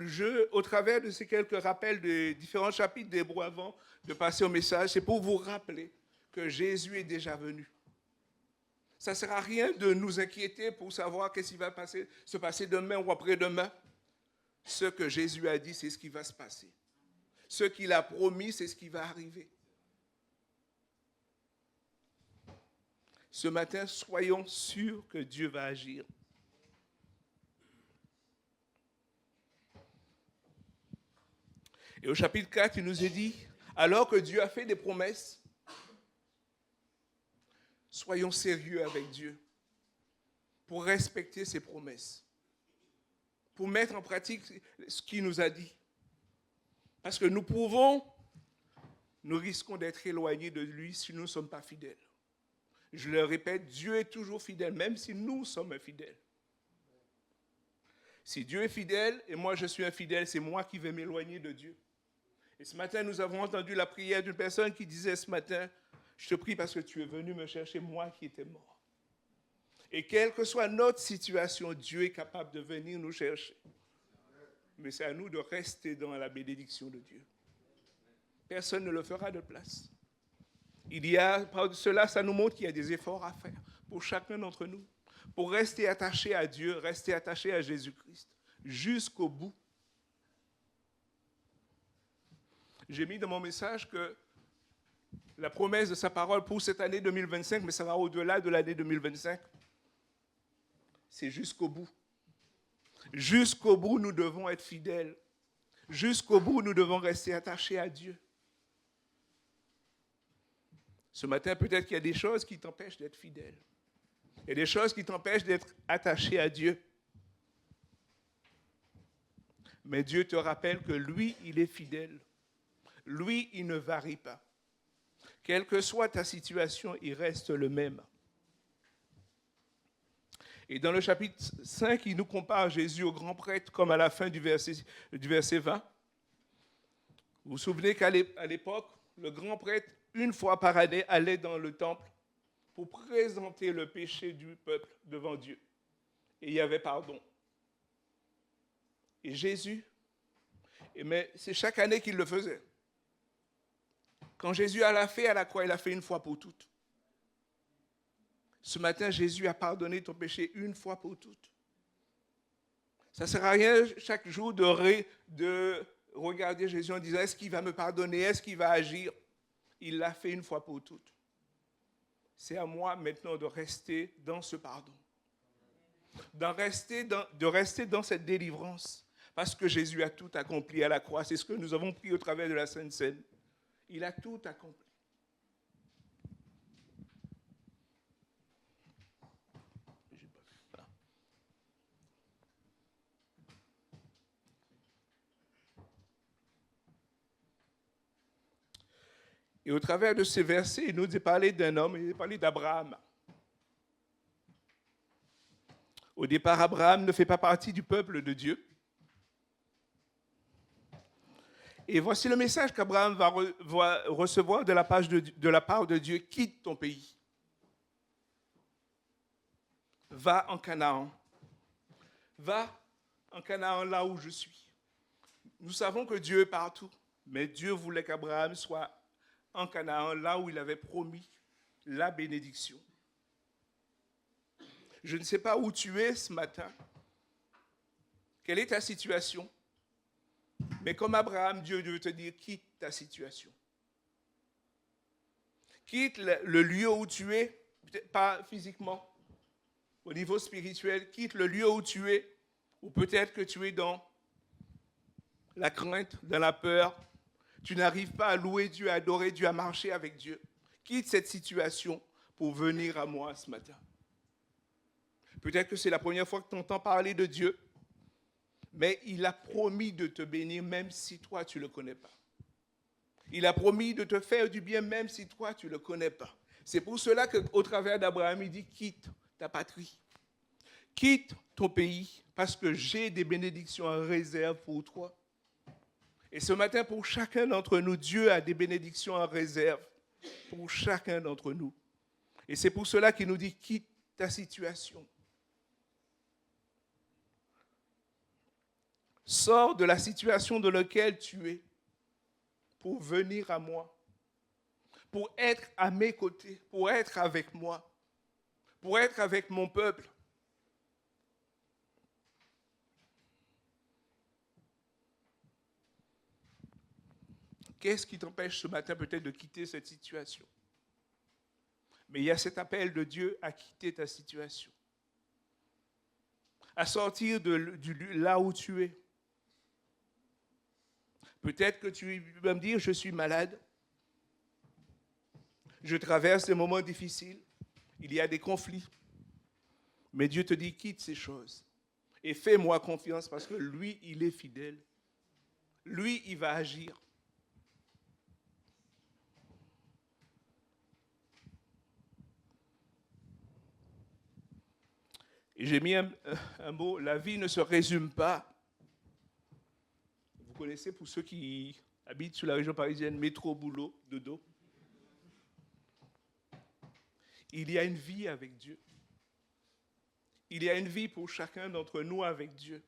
[SPEAKER 8] au travers de ces quelques rappels de différents chapitres d'Hébreu avant de passer au message, c'est pour vous rappeler que Jésus est déjà venu. Ça ne sert à rien de nous inquiéter pour savoir qu'est-ce qui va se passer demain ou après-demain. Ce que Jésus a dit, c'est ce qui va se passer. Ce qu'il a promis, c'est ce qui va arriver. Ce matin, soyons sûrs que Dieu va agir. Et au chapitre 4, il nous est dit, alors que Dieu a fait des promesses, soyons sérieux avec Dieu pour respecter ses promesses, pour mettre en pratique ce qu'il nous a dit. Parce que nous risquons d'être éloignés de lui si nous ne sommes pas fidèles. Je le répète, Dieu est toujours fidèle, même si nous sommes infidèles. Si Dieu est fidèle et moi je suis infidèle, c'est moi qui vais m'éloigner de Dieu. Et ce matin, nous avons entendu la prière d'une personne qui disait ce matin, je te prie parce que tu es venu me chercher, moi qui étais mort. Et quelle que soit notre situation, Dieu est capable de venir nous chercher. Mais c'est à nous de rester dans la bénédiction de Dieu. Personne ne le fera de place. Par cela, ça nous montre qu'il y a des efforts à faire pour chacun d'entre nous, pour rester attaché à Dieu, rester attaché à Jésus-Christ, jusqu'au bout. J'ai mis dans mon message que la promesse de sa parole pour cette année 2025, mais ça va au-delà de l'année 2025, c'est jusqu'au bout. Jusqu'au bout, nous devons être fidèles. Jusqu'au bout, nous devons rester attachés à Dieu. Ce matin, peut-être qu'il y a des choses qui t'empêchent d'être fidèle. Il y a des choses qui t'empêchent d'être attaché à Dieu. Mais Dieu te rappelle que lui, il est fidèle. Lui, il ne varie pas. Quelle que soit ta situation, il reste le même. Et dans le chapitre 5, il nous compare Jésus au grand prêtre, comme à la fin du verset 20. Vous vous souvenez qu'à l'époque, le grand prêtre, une fois par année, allait dans le temple pour présenter le péché du peuple devant Dieu. Et il y avait pardon. Et Jésus, mais c'est chaque année qu'il le faisait. Quand Jésus l'a fait à la croix, il l'a fait une fois pour toutes. Ce matin, Jésus a pardonné ton péché une fois pour toutes. Ça ne sert à rien chaque jour de regarder Jésus en disant, est-ce qu'il va me pardonner, est-ce qu'il va agir? Il l'a fait une fois pour toutes. C'est à moi maintenant de rester dans ce pardon. De rester dans cette délivrance. Parce que Jésus a tout accompli à la croix. C'est ce que nous avons pris au travers de la Sainte Seine. Il a tout accompli. Et au travers de ces versets, il nous a parlé d'un homme, il a parlé d'Abraham. Au départ, Abraham ne fait pas partie du peuple de Dieu. Et voici le message qu'Abraham va recevoir de la part de Dieu. Quitte ton pays. Va en Canaan. Va en Canaan, là où je suis. Nous savons que Dieu est partout, mais Dieu voulait qu'Abraham soit en Canaan, là où il avait promis la bénédiction. Je ne sais pas où tu es ce matin, quelle est ta situation, mais comme Abraham, Dieu veut te dire, quitte ta situation. Quitte le lieu où tu es, peut-être pas physiquement, au niveau spirituel, quitte le lieu où tu es, ou peut-être que tu es dans la crainte, dans la peur, tu n'arrives pas à louer Dieu, à adorer Dieu, à marcher avec Dieu. Quitte cette situation pour venir à moi ce matin. Peut-être que c'est la première fois que tu entends parler de Dieu, mais il a promis de te bénir même si toi tu ne le connais pas. Il a promis de te faire du bien même si toi tu ne le connais pas. C'est pour cela qu'au travers d'Abraham, il dit quitte ta patrie, quitte ton pays, parce que j'ai des bénédictions en réserve pour toi. Et ce matin, pour chacun d'entre nous, Dieu a des bénédictions en réserve pour chacun d'entre nous. Et c'est pour cela qu'il nous dit quitte ta situation. Sors de la situation dans laquelle tu es pour venir à moi, pour être à mes côtés, pour être avec moi, pour être avec mon peuple. Qu'est-ce qui t'empêche ce matin peut-être de quitter cette situation? Mais il y a cet appel de Dieu à quitter ta situation, à sortir de là où tu es. Peut-être que tu vas me dire, je suis malade, je traverse des moments difficiles, il y a des conflits. Mais Dieu te dit, quitte ces choses et fais-moi confiance parce que lui, il est fidèle. Lui, il va agir. Et j'ai mis un mot, la vie ne se résume pas. Vous connaissez, pour ceux qui habitent sur la région parisienne, métro, boulot, dodo. Il y a une vie avec Dieu. Il y a une vie pour chacun d'entre nous avec Dieu.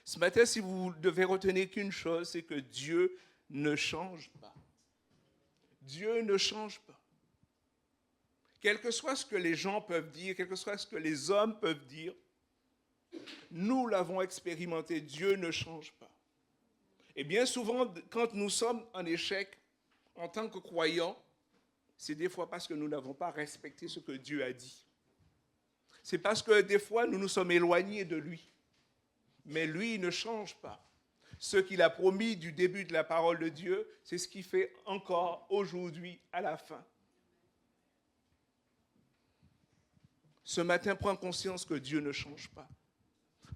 [SPEAKER 8] Ce matin, si vous devez retenir qu'une chose, c'est que Dieu ne change pas. Dieu ne change pas. Quel que soit ce que les gens peuvent dire, quel que soit ce que les hommes peuvent dire, nous l'avons expérimenté, Dieu ne change pas. Et bien souvent, quand nous sommes en échec en tant que croyants, c'est des fois parce que nous n'avons pas respecté ce que Dieu a dit. C'est parce que des fois, nous nous sommes éloignés de lui. Mais lui, il ne change pas. Ce qu'il a promis du début de la parole de Dieu, c'est ce qu'il fait encore aujourd'hui à la fin. Ce matin, prends conscience que Dieu ne change pas.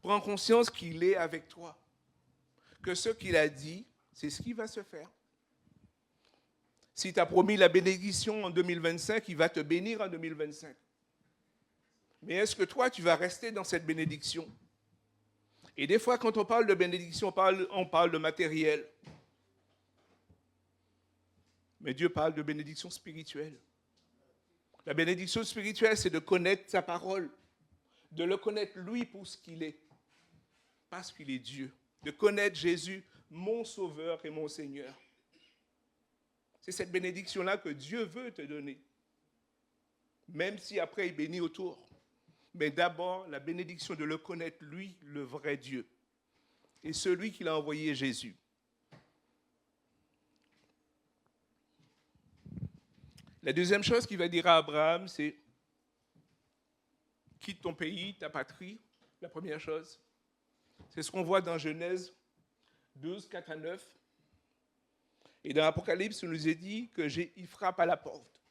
[SPEAKER 8] Prends conscience qu'il est avec toi. Que ce qu'il a dit, c'est ce qui va se faire. Si tu as promis la bénédiction en 2025, il va te bénir en 2025. Mais est-ce que toi, tu vas rester dans cette bénédiction? Et des fois, quand on parle de bénédiction, on parle de matériel. Mais Dieu parle de bénédiction spirituelle. La bénédiction spirituelle, c'est de connaître sa parole, de le connaître lui pour ce qu'il est, parce qu'il est Dieu, de connaître Jésus, mon Sauveur et mon Seigneur. C'est cette bénédiction-là que Dieu veut te donner, même si après il bénit autour. Mais d'abord, la bénédiction de le connaître, lui, le vrai Dieu, et celui qu'il a envoyé, Jésus. La deuxième chose qu'il va dire à Abraham, c'est « Quitte ton pays, ta patrie », la première chose. C'est ce qu'on voit dans Genèse 12, 4 à 9. Et dans l'Apocalypse, on nous est dit qu'il frappe à la porte.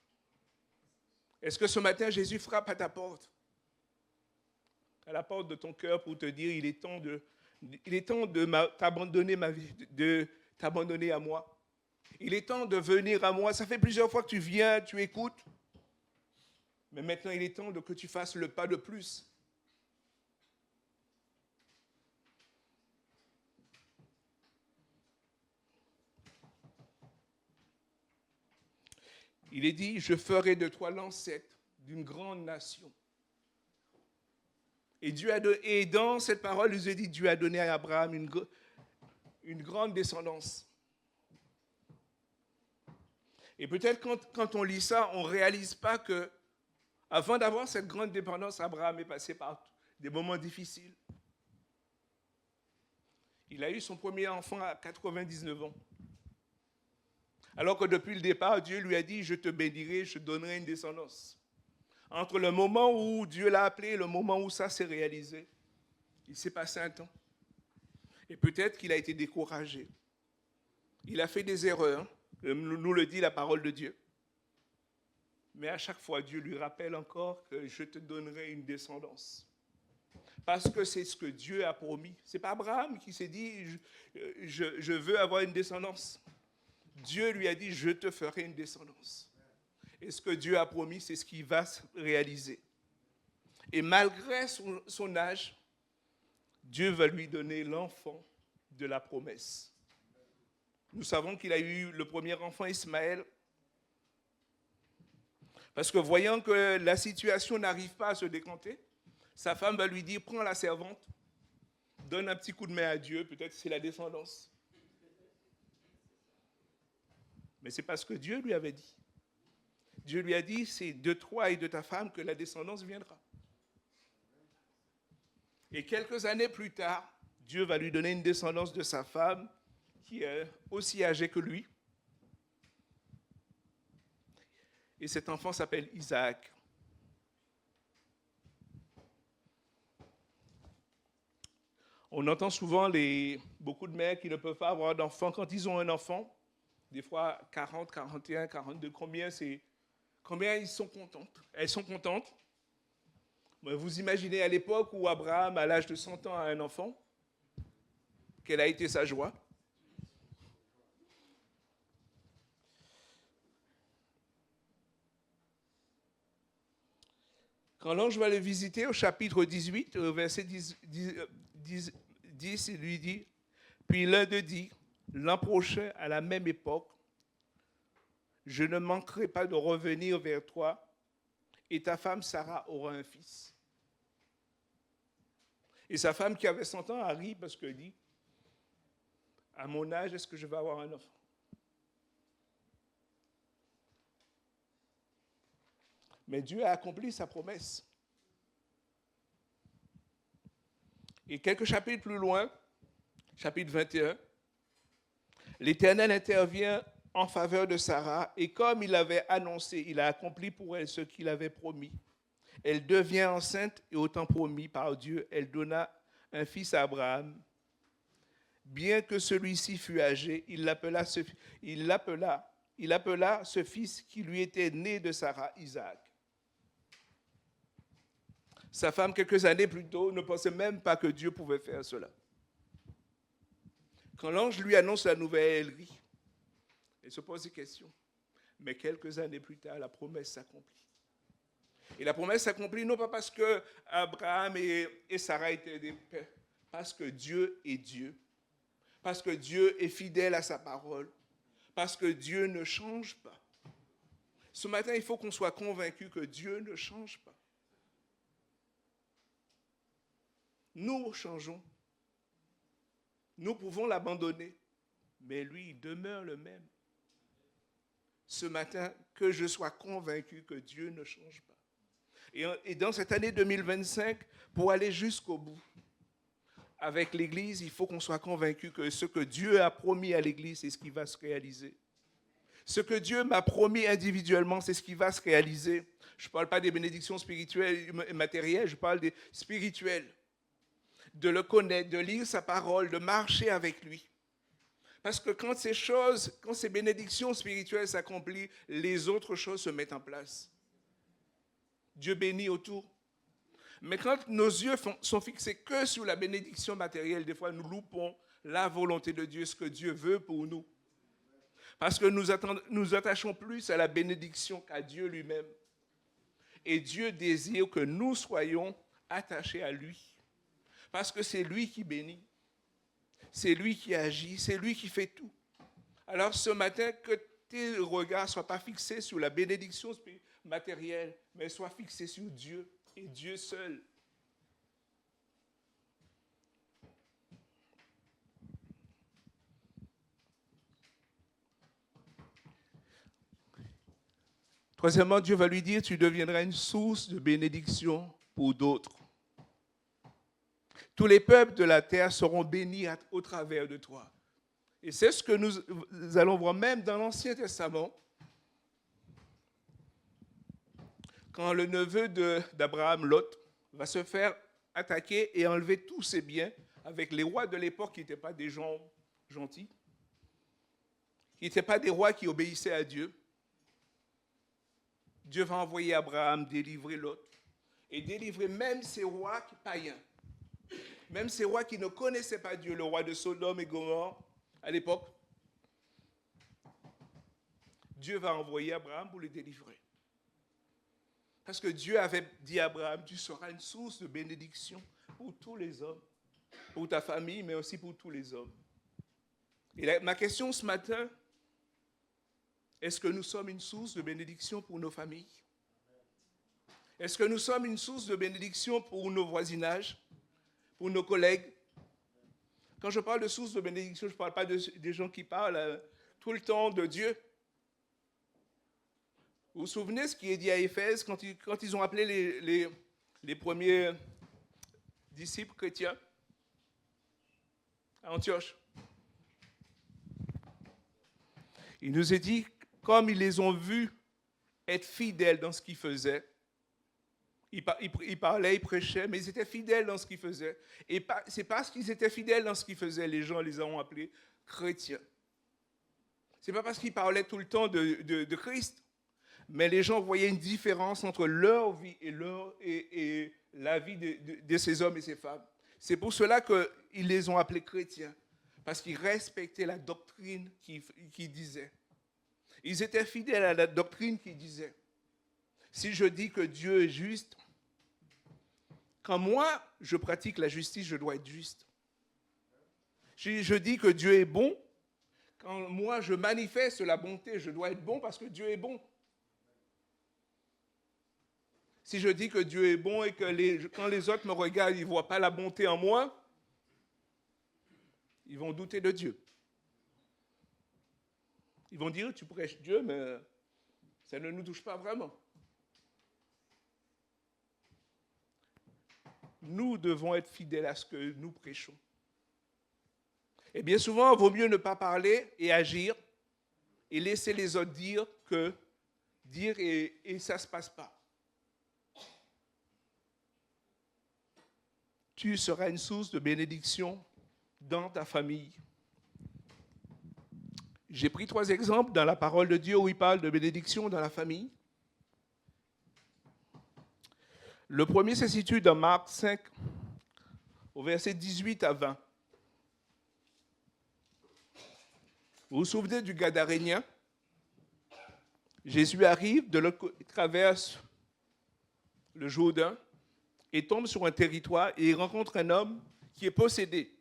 [SPEAKER 8] Est-ce que ce matin, Jésus frappe à ta porte? À la porte de ton cœur pour te dire, il est temps de t'abandonner à moi. Il est temps de venir à moi. Ça fait plusieurs fois que tu viens, tu écoutes. Mais maintenant, il est temps que tu fasses le pas de plus. Il est dit, je ferai de toi l'ancêtre d'une grande nation. Et dans cette parole, il nous est dit, Dieu a donné à Abraham une grande descendance. Et peut-être quand on lit ça, on ne réalise pas que avant d'avoir cette grande dépendance, Abraham est passé par des moments difficiles. Il a eu son premier enfant à 99 ans. Alors que depuis le départ, Dieu lui a dit, je te bénirai, je te donnerai une descendance. Entre le moment où Dieu l'a appelé et le moment où ça s'est réalisé, il s'est passé un temps. Et peut-être qu'il a été découragé. Il a fait des erreurs, nous le dit la parole de Dieu. Mais à chaque fois, Dieu lui rappelle encore que je te donnerai une descendance. Parce que c'est ce que Dieu a promis. Ce n'est pas Abraham qui s'est dit, je veux avoir une descendance. Dieu lui a dit, je te ferai une descendance. Et ce que Dieu a promis, c'est ce qui va se réaliser. Et malgré son âge, Dieu va lui donner l'enfant de la promesse. Nous savons qu'il a eu le premier enfant, Ismaël, parce que voyant que la situation n'arrive pas à se décanter, sa femme va lui dire, prends la servante, donne un petit coup de main à Dieu, peut-être c'est la descendance. Mais c'est pas ce que Dieu lui avait dit. Dieu lui a dit, c'est de toi et de ta femme que la descendance viendra. Et quelques années plus tard, Dieu va lui donner une descendance de sa femme qui est aussi âgée que lui. Et cet enfant s'appelle Isaac. On entend souvent beaucoup de mères qui ne peuvent pas avoir d'enfants. Quand ils ont un enfant, des fois 40, 41, 42, combien ils sont contentes. Elles sont contentes. Vous imaginez à l'époque où Abraham, à l'âge de 100 ans, a un enfant, quelle a été sa joie? Quand l'ange va le visiter au chapitre 18, au verset 10, il lui dit, puis l'un d'eux dit, l'an prochain, à la même époque, je ne manquerai pas de revenir vers toi et ta femme Sarah aura un fils. Et sa femme qui avait 100 ans a ri parce qu'elle dit, à mon âge, est-ce que je vais avoir un enfant? Mais Dieu a accompli sa promesse. Et quelques chapitres plus loin, chapitre 21, l'Éternel intervient en faveur de Sarah, et comme il avait annoncé, il a accompli pour elle ce qu'il avait promis. Elle devient enceinte, et au temps promis par Dieu, elle donna un fils à Abraham. Bien que celui-ci fût âgé, il appela ce fils qui lui était né de Sarah, Isaac. Sa femme, quelques années plus tôt, ne pensait même pas que Dieu pouvait faire cela. Quand l'ange lui annonce la nouvelle, elle rit. Elle se pose des questions. Mais quelques années plus tard, la promesse s'accomplit. Et la promesse s'accomplit non pas parce que Abraham et Sarah étaient des pères, parce que Dieu est Dieu. Parce que Dieu est fidèle à sa parole. parce que Dieu ne change pas. Ce matin, il faut qu'on soit convaincu que Dieu ne change pas. Nous changeons. Nous pouvons l'abandonner, mais lui, il demeure le même. Ce matin, que je sois convaincu que Dieu ne change pas. Et dans cette année 2025, pour aller jusqu'au bout, avec l'Église, il faut qu'on soit convaincu que ce que Dieu a promis à l'Église, c'est ce qui va se réaliser. Ce que Dieu m'a promis individuellement, c'est ce qui va se réaliser. Je ne parle pas des bénédictions spirituelles et matérielles, je parle des spirituelles. De le connaître, de lire sa parole, de marcher avec lui. Parce que quand ces bénédictions spirituelles s'accomplissent, les autres choses se mettent en place. Dieu bénit autour. Mais quand nos yeux sont fixés que sur la bénédiction matérielle, des fois nous loupons la volonté de Dieu, ce que Dieu veut pour nous. Parce que nous attachons plus à la bénédiction qu'à Dieu lui-même. Et Dieu désire que nous soyons attachés à lui. Parce que c'est lui qui bénit. C'est lui qui agit, c'est lui qui fait tout. Alors ce matin, que tes regards ne soient pas fixés sur la bénédiction matérielle, mais soient fixés sur Dieu et Dieu seul. Troisièmement, Dieu va lui dire, tu deviendras une source de bénédiction pour d'autres. Tous les peuples de la terre seront bénis au travers de toi. Et c'est ce que nous allons voir même dans l'Ancien Testament. Quand le neveu d'Abraham, Lot, va se faire attaquer et enlever tous ses biens avec les rois de l'époque qui n'étaient pas des gens gentils, qui n'étaient pas des rois qui obéissaient à Dieu. Dieu va envoyer Abraham délivrer Lot et délivrer même ces rois païens. Même ces rois qui ne connaissaient pas Dieu, le roi de Sodome et Gomorrhe à l'époque, Dieu va envoyer Abraham pour le délivrer. Parce que Dieu avait dit à Abraham, tu seras une source de bénédiction pour tous les hommes, pour ta famille, mais aussi pour tous les hommes. Et ma question ce matin, est-ce que nous sommes une source de bénédiction pour nos familles? Est-ce que nous sommes une source de bénédiction pour nos voisinages? Pour nos collègues? Quand je parle de source de bénédiction, je ne parle pas des gens qui parlent tout le temps de Dieu. Vous vous souvenez ce qui est dit à Éphèse quand ils ont appelé les premiers disciples chrétiens à Antioche? Il nous est dit, comme ils les ont vus être fidèles dans ce qu'ils faisaient, ils parlaient, ils prêchaient, mais ils étaient fidèles dans ce qu'ils faisaient. Et c'est parce qu'ils étaient fidèles dans ce qu'ils faisaient, les gens les ont appelés chrétiens. Ce n'est pas parce qu'ils parlaient tout le temps de Christ, mais les gens voyaient une différence entre leur vie et la vie de ces hommes et ces femmes. C'est pour cela qu'ils les ont appelés chrétiens, parce qu'ils respectaient la doctrine qui disait. Ils étaient fidèles à la doctrine qui disait. Si je dis que Dieu est juste, quand moi, je pratique la justice, je dois être juste. Si je dis que Dieu est bon, quand moi, je manifeste la bonté, je dois être bon parce que Dieu est bon. Si je dis que Dieu est bon et que quand les autres me regardent, ils ne voient pas la bonté en moi, ils vont douter de Dieu. Ils vont dire, tu prêches Dieu, mais ça ne nous touche pas vraiment. Nous devons être fidèles à ce que nous prêchons. Et bien souvent, il vaut mieux ne pas parler et agir et laisser les autres dire et ça ne se passe pas. Tu seras une source de bénédiction dans ta famille. J'ai pris 3 exemples dans la parole de Dieu où il parle de bénédiction dans la famille. Le premier se situe dans Marc 5, au verset 18 à 20. Vous vous souvenez du Gadarénien? Jésus arrive, traverse le Jourdain et tombe sur un territoire et il rencontre un homme qui est possédé.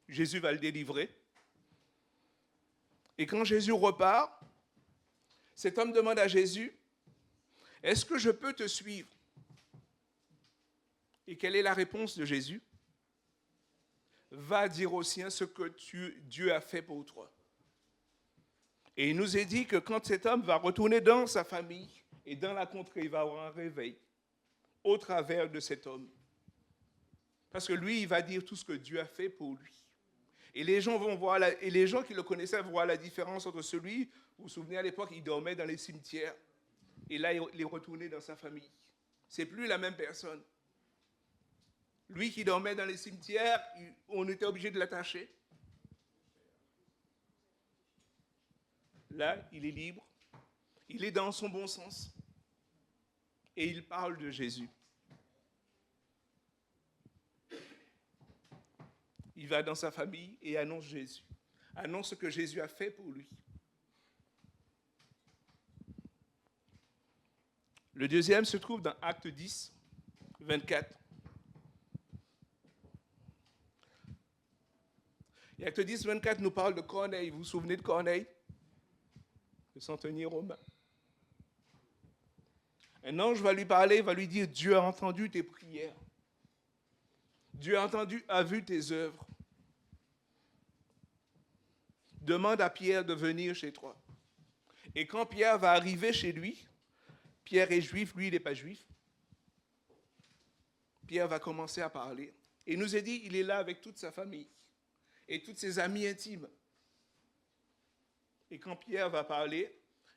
[SPEAKER 8] Jésus va le délivrer. Et quand Jésus repart, cet homme demande à Jésus, « Est-ce que je peux te suivre ?» Et quelle est la réponse de Jésus? « Va dire aux siens ce que Dieu a fait pour toi. » Et il nous est dit que quand cet homme va retourner dans sa famille et dans la contrée, il va avoir un réveil au travers de cet homme. Parce que lui, il va dire tout ce que Dieu a fait pour lui. Et les gens vont voir, et les gens qui le connaissaient vont voir la différence entre celui, vous vous souvenez à l'époque, il dormait dans les cimetières, et là, il est retourné dans sa famille. C'est plus la même personne. Lui qui dormait dans les cimetières, on était obligé de l'attacher. Là, il est libre, il est dans son bon sens, et il parle de Jésus. Il va dans sa famille et annonce Jésus, annonce ce que Jésus a fait pour lui. Le deuxième se trouve dans Acte 10, 24. Et Acte 10, 24 nous parle de Corneille. Vous vous souvenez de Corneille? Le centenier romain. Un ange va lui parler, va lui dire, Dieu a entendu tes prières. Dieu a vu tes œuvres. Demande à Pierre de venir chez toi. Et quand Pierre va arriver chez lui, Pierre est juif, lui il n'est pas juif. Pierre va commencer à parler. Et il nous est dit, il est là avec toute sa famille et tous ses amis intimes. Et quand Pierre va parler,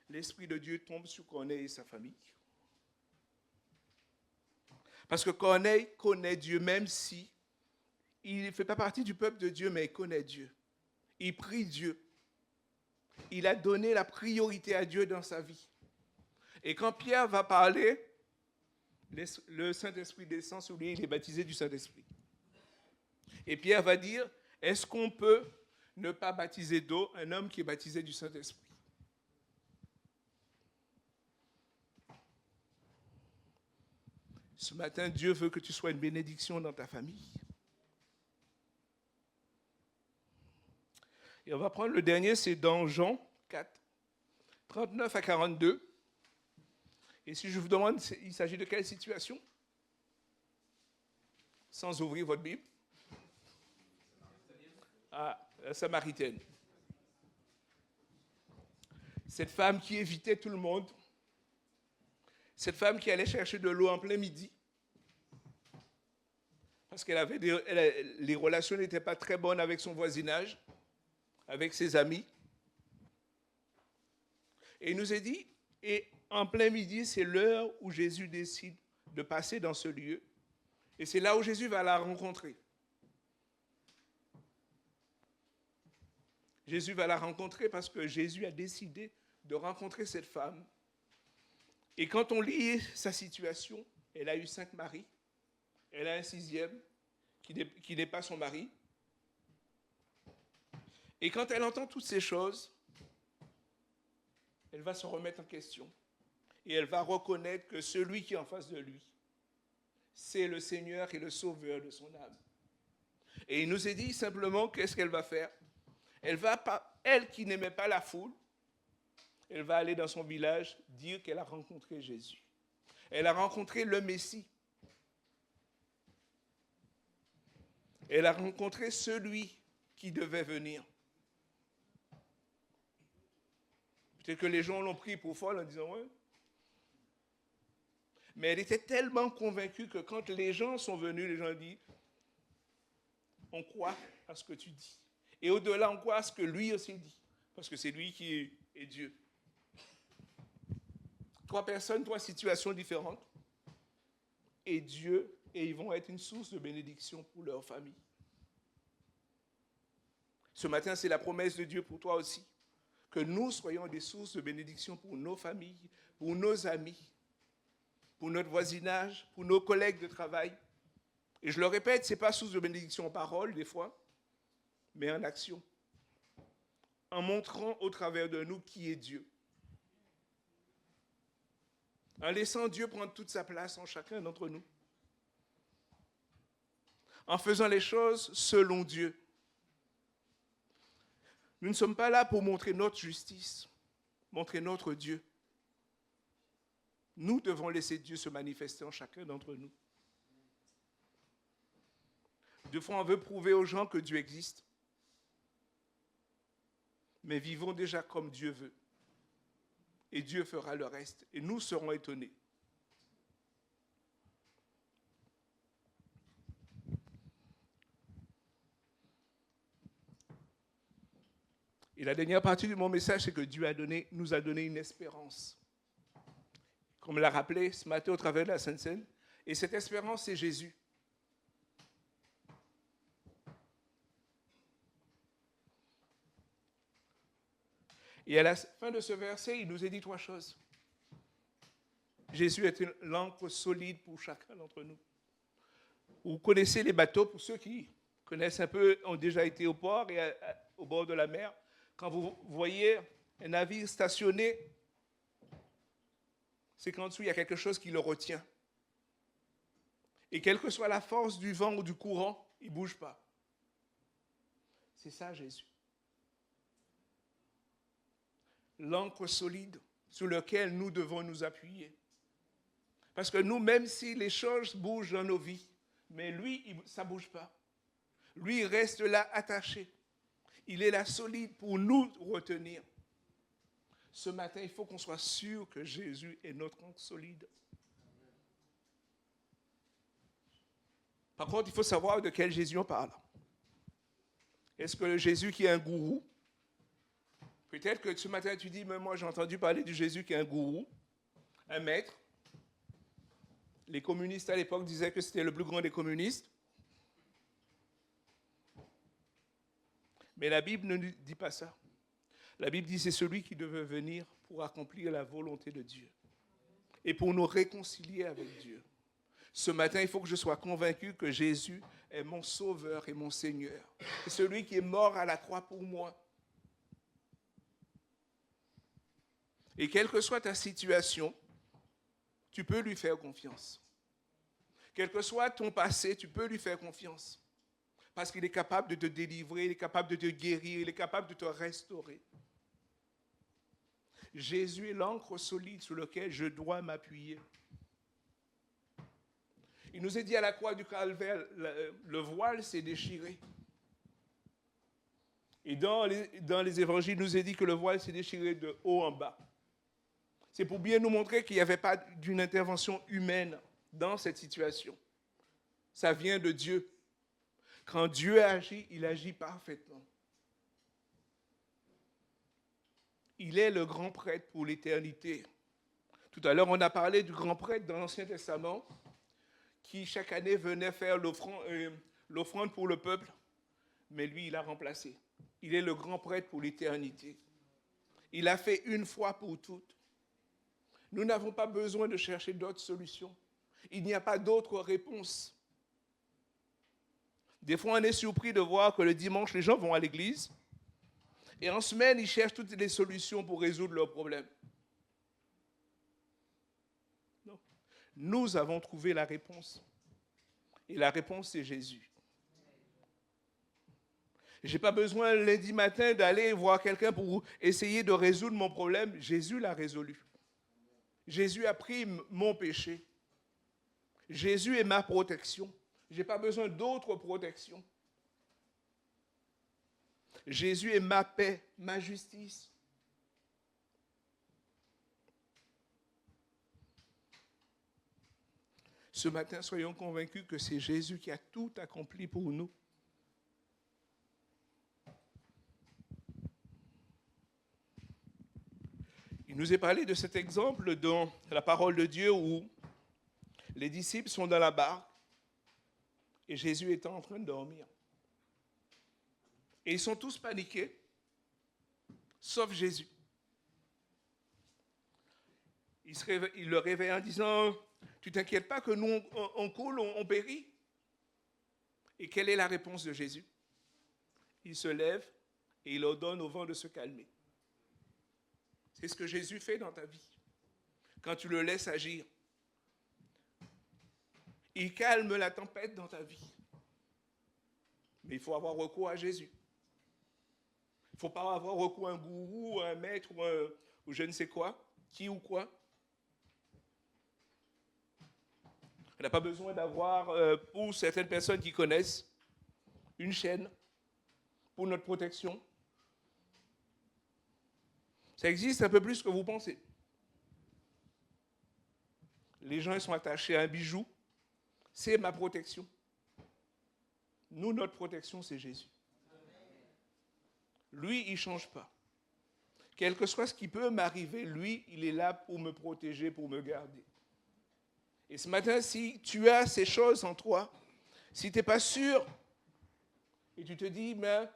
[SPEAKER 8] l'Esprit de Dieu tombe sur Corneille et sa famille. Parce que Corneille connaît Dieu, même si il ne fait pas partie du peuple de Dieu, mais il connaît Dieu. Il prie Dieu. Il a donné la priorité à Dieu dans sa vie. Et quand Pierre va parler, le Saint-Esprit descend sur lui, il est baptisé du Saint-Esprit. Et Pierre va dire, est-ce qu'on peut ne pas baptiser d'eau un homme qui est baptisé du Saint-Esprit? Ce matin, Dieu veut que tu sois une bénédiction dans ta famille. Et on va prendre le dernier, c'est dans Jean 4, 39 à 42. Et si je vous demande, il s'agit de quelle situation? Sans ouvrir votre Bible. Ah, la Samaritaine. Cette femme qui évitait tout le monde. Cette femme qui allait chercher de l'eau en plein midi. Parce qu'elle avait les relations n'étaient pas très bonnes avec son voisinage, avec ses amis. Et il nous est dit, et en plein midi, c'est l'heure où Jésus décide de passer dans ce lieu. Et c'est là où Jésus va la rencontrer. Jésus va la rencontrer parce que Jésus a décidé de rencontrer cette femme. Et quand on lit sa situation, elle a eu 5 maris. Elle a un 6e qui n'est pas son mari. Et quand elle entend toutes ces choses, elle va se remettre en question. Et elle va reconnaître que celui qui est en face de lui, c'est le Seigneur et le Sauveur de son âme. Et il nous est dit simplement, qu'est-ce qu'elle va faire? Elle qui n'aimait pas la foule, elle va aller dans son village dire qu'elle a rencontré Jésus. Elle a rencontré le Messie. Elle a rencontré celui qui devait venir. Peut-être que les gens l'ont pris pour folle en disant « ouais ». Mais elle était tellement convaincue que quand les gens sont venus, les gens ont dit « on croit à ce que tu dis ». Et au-delà, on croit à ce que lui aussi dit. Parce que c'est lui qui est Dieu. 3 personnes, 3 situations différentes. Et Dieu, et ils vont être une source de bénédiction pour leur famille. Ce matin, c'est la promesse de Dieu pour toi aussi. Que nous soyons des sources de bénédiction pour nos familles, pour nos amis, pour notre voisinage, pour nos collègues de travail. Et je le répète, ce n'est pas source de bénédiction en parole, des fois, mais en action. En montrant au travers de nous qui est Dieu. En laissant Dieu prendre toute sa place en chacun d'entre nous. En faisant les choses selon Dieu. Nous ne sommes pas là pour montrer notre justice, montrer notre Dieu. Nous devons laisser Dieu se manifester en chacun d'entre nous. Des fois, on veut prouver aux gens que Dieu existe. Mais vivons déjà comme Dieu veut. Et Dieu fera le reste. Et nous serons étonnés. Et la dernière partie de mon message, c'est que Dieu nous a donné une espérance. Comme l'a rappelé ce matin au travers de la Sainte Seine. Et cette espérance, c'est Jésus. Et à la fin de ce verset, il nous a dit 3 choses. Jésus est l'ancre solide pour chacun d'entre nous. Vous connaissez les bateaux, pour ceux qui connaissent un peu, ont déjà été au port et au bord de la mer. Quand vous voyez un navire stationné, c'est qu'en dessous, il y a quelque chose qui le retient. Et quelle que soit la force du vent ou du courant, il ne bouge pas. C'est ça, Jésus. L'ancre solide sur lequel nous devons nous appuyer. Parce que nous, même si les choses bougent dans nos vies, mais lui, ça ne bouge pas. Lui, il reste là attaché. Il est là solide pour nous retenir. Ce matin, il faut qu'on soit sûr que Jésus est notre ancre solide. Par contre, il faut savoir de quel Jésus on parle. Est-ce que le Jésus qui est un gourou? Peut-être que ce matin, tu dis, mais moi j'ai entendu parler du Jésus qui est un gourou, un maître. Les communistes à l'époque disaient que c'était le plus grand des communistes. Mais la Bible ne nous dit pas ça. La Bible dit que c'est celui qui devait venir pour accomplir la volonté de Dieu et pour nous réconcilier avec Dieu. Ce matin, il faut que je sois convaincu que Jésus est mon sauveur et mon Seigneur. C'est celui qui est mort à la croix pour moi. Et quelle que soit ta situation, tu peux lui faire confiance. Quel que soit ton passé, tu peux lui faire confiance. Parce qu'il est capable de te délivrer, il est capable de te guérir, il est capable de te restaurer. Jésus est l'ancre solide sur laquelle je dois m'appuyer. Il nous est dit à la croix du Calvaire, le voile s'est déchiré. Et dans les évangiles, il nous est dit que le voile s'est déchiré de haut en bas. C'est pour bien nous montrer qu'il n'y avait pas d'une intervention humaine dans cette situation. Ça vient de Dieu. Quand Dieu agit, il agit parfaitement. Il est le grand prêtre pour l'éternité. Tout à l'heure, on a parlé du grand prêtre dans l'Ancien Testament qui, chaque année, venait faire l'offrande pour le peuple. Mais lui, il a remplacé. Il est le grand prêtre pour l'éternité. Il a fait une fois pour toutes. Nous n'avons pas besoin de chercher d'autres solutions. Il n'y a pas d'autre réponse. Des fois, on est surpris de voir que le dimanche, les gens vont à l'église et en semaine, ils cherchent toutes les solutions pour résoudre leurs problèmes. Non. Nous avons trouvé la réponse. Et la réponse, c'est Jésus. Je n'ai pas besoin lundi matin d'aller voir quelqu'un pour essayer de résoudre mon problème. Jésus l'a résolu. Jésus a pris mon péché. Jésus est ma protection. Je n'ai pas besoin d'autre protection. Jésus est ma paix, ma justice. Ce matin, soyons convaincus que c'est Jésus qui a tout accompli pour nous. Il nous est parlé de cet exemple dans la parole de Dieu où les disciples sont dans la barque et Jésus est en train de dormir. Et ils sont tous paniqués, sauf Jésus. Il le réveille en disant, « Tu t'inquiètes pas que nous, on coule, on périt ?» Et quelle est la réponse de Jésus? Il se lève et il ordonne au vent de se calmer. C'est ce que Jésus fait dans ta vie. Quand tu le laisses agir, il calme la tempête dans ta vie. Mais il faut avoir recours à Jésus. Il Il ne faut pas avoir recours à un gourou, à un maître ou je ne sais quoi, qui ou quoi. On n'a pas besoin d'avoir, pour certaines personnes qui connaissent, une chaîne pour notre protection. Ça existe un peu plus que vous pensez. Les gens ils sont attachés à un bijou. C'est ma protection. Nous, notre protection, c'est Jésus. Lui, il ne change pas. Quel que soit ce qui peut m'arriver, lui, il est là pour me protéger, pour me garder. Et ce matin, si tu as ces choses en toi, si tu n'es pas sûr, et tu te dis, mais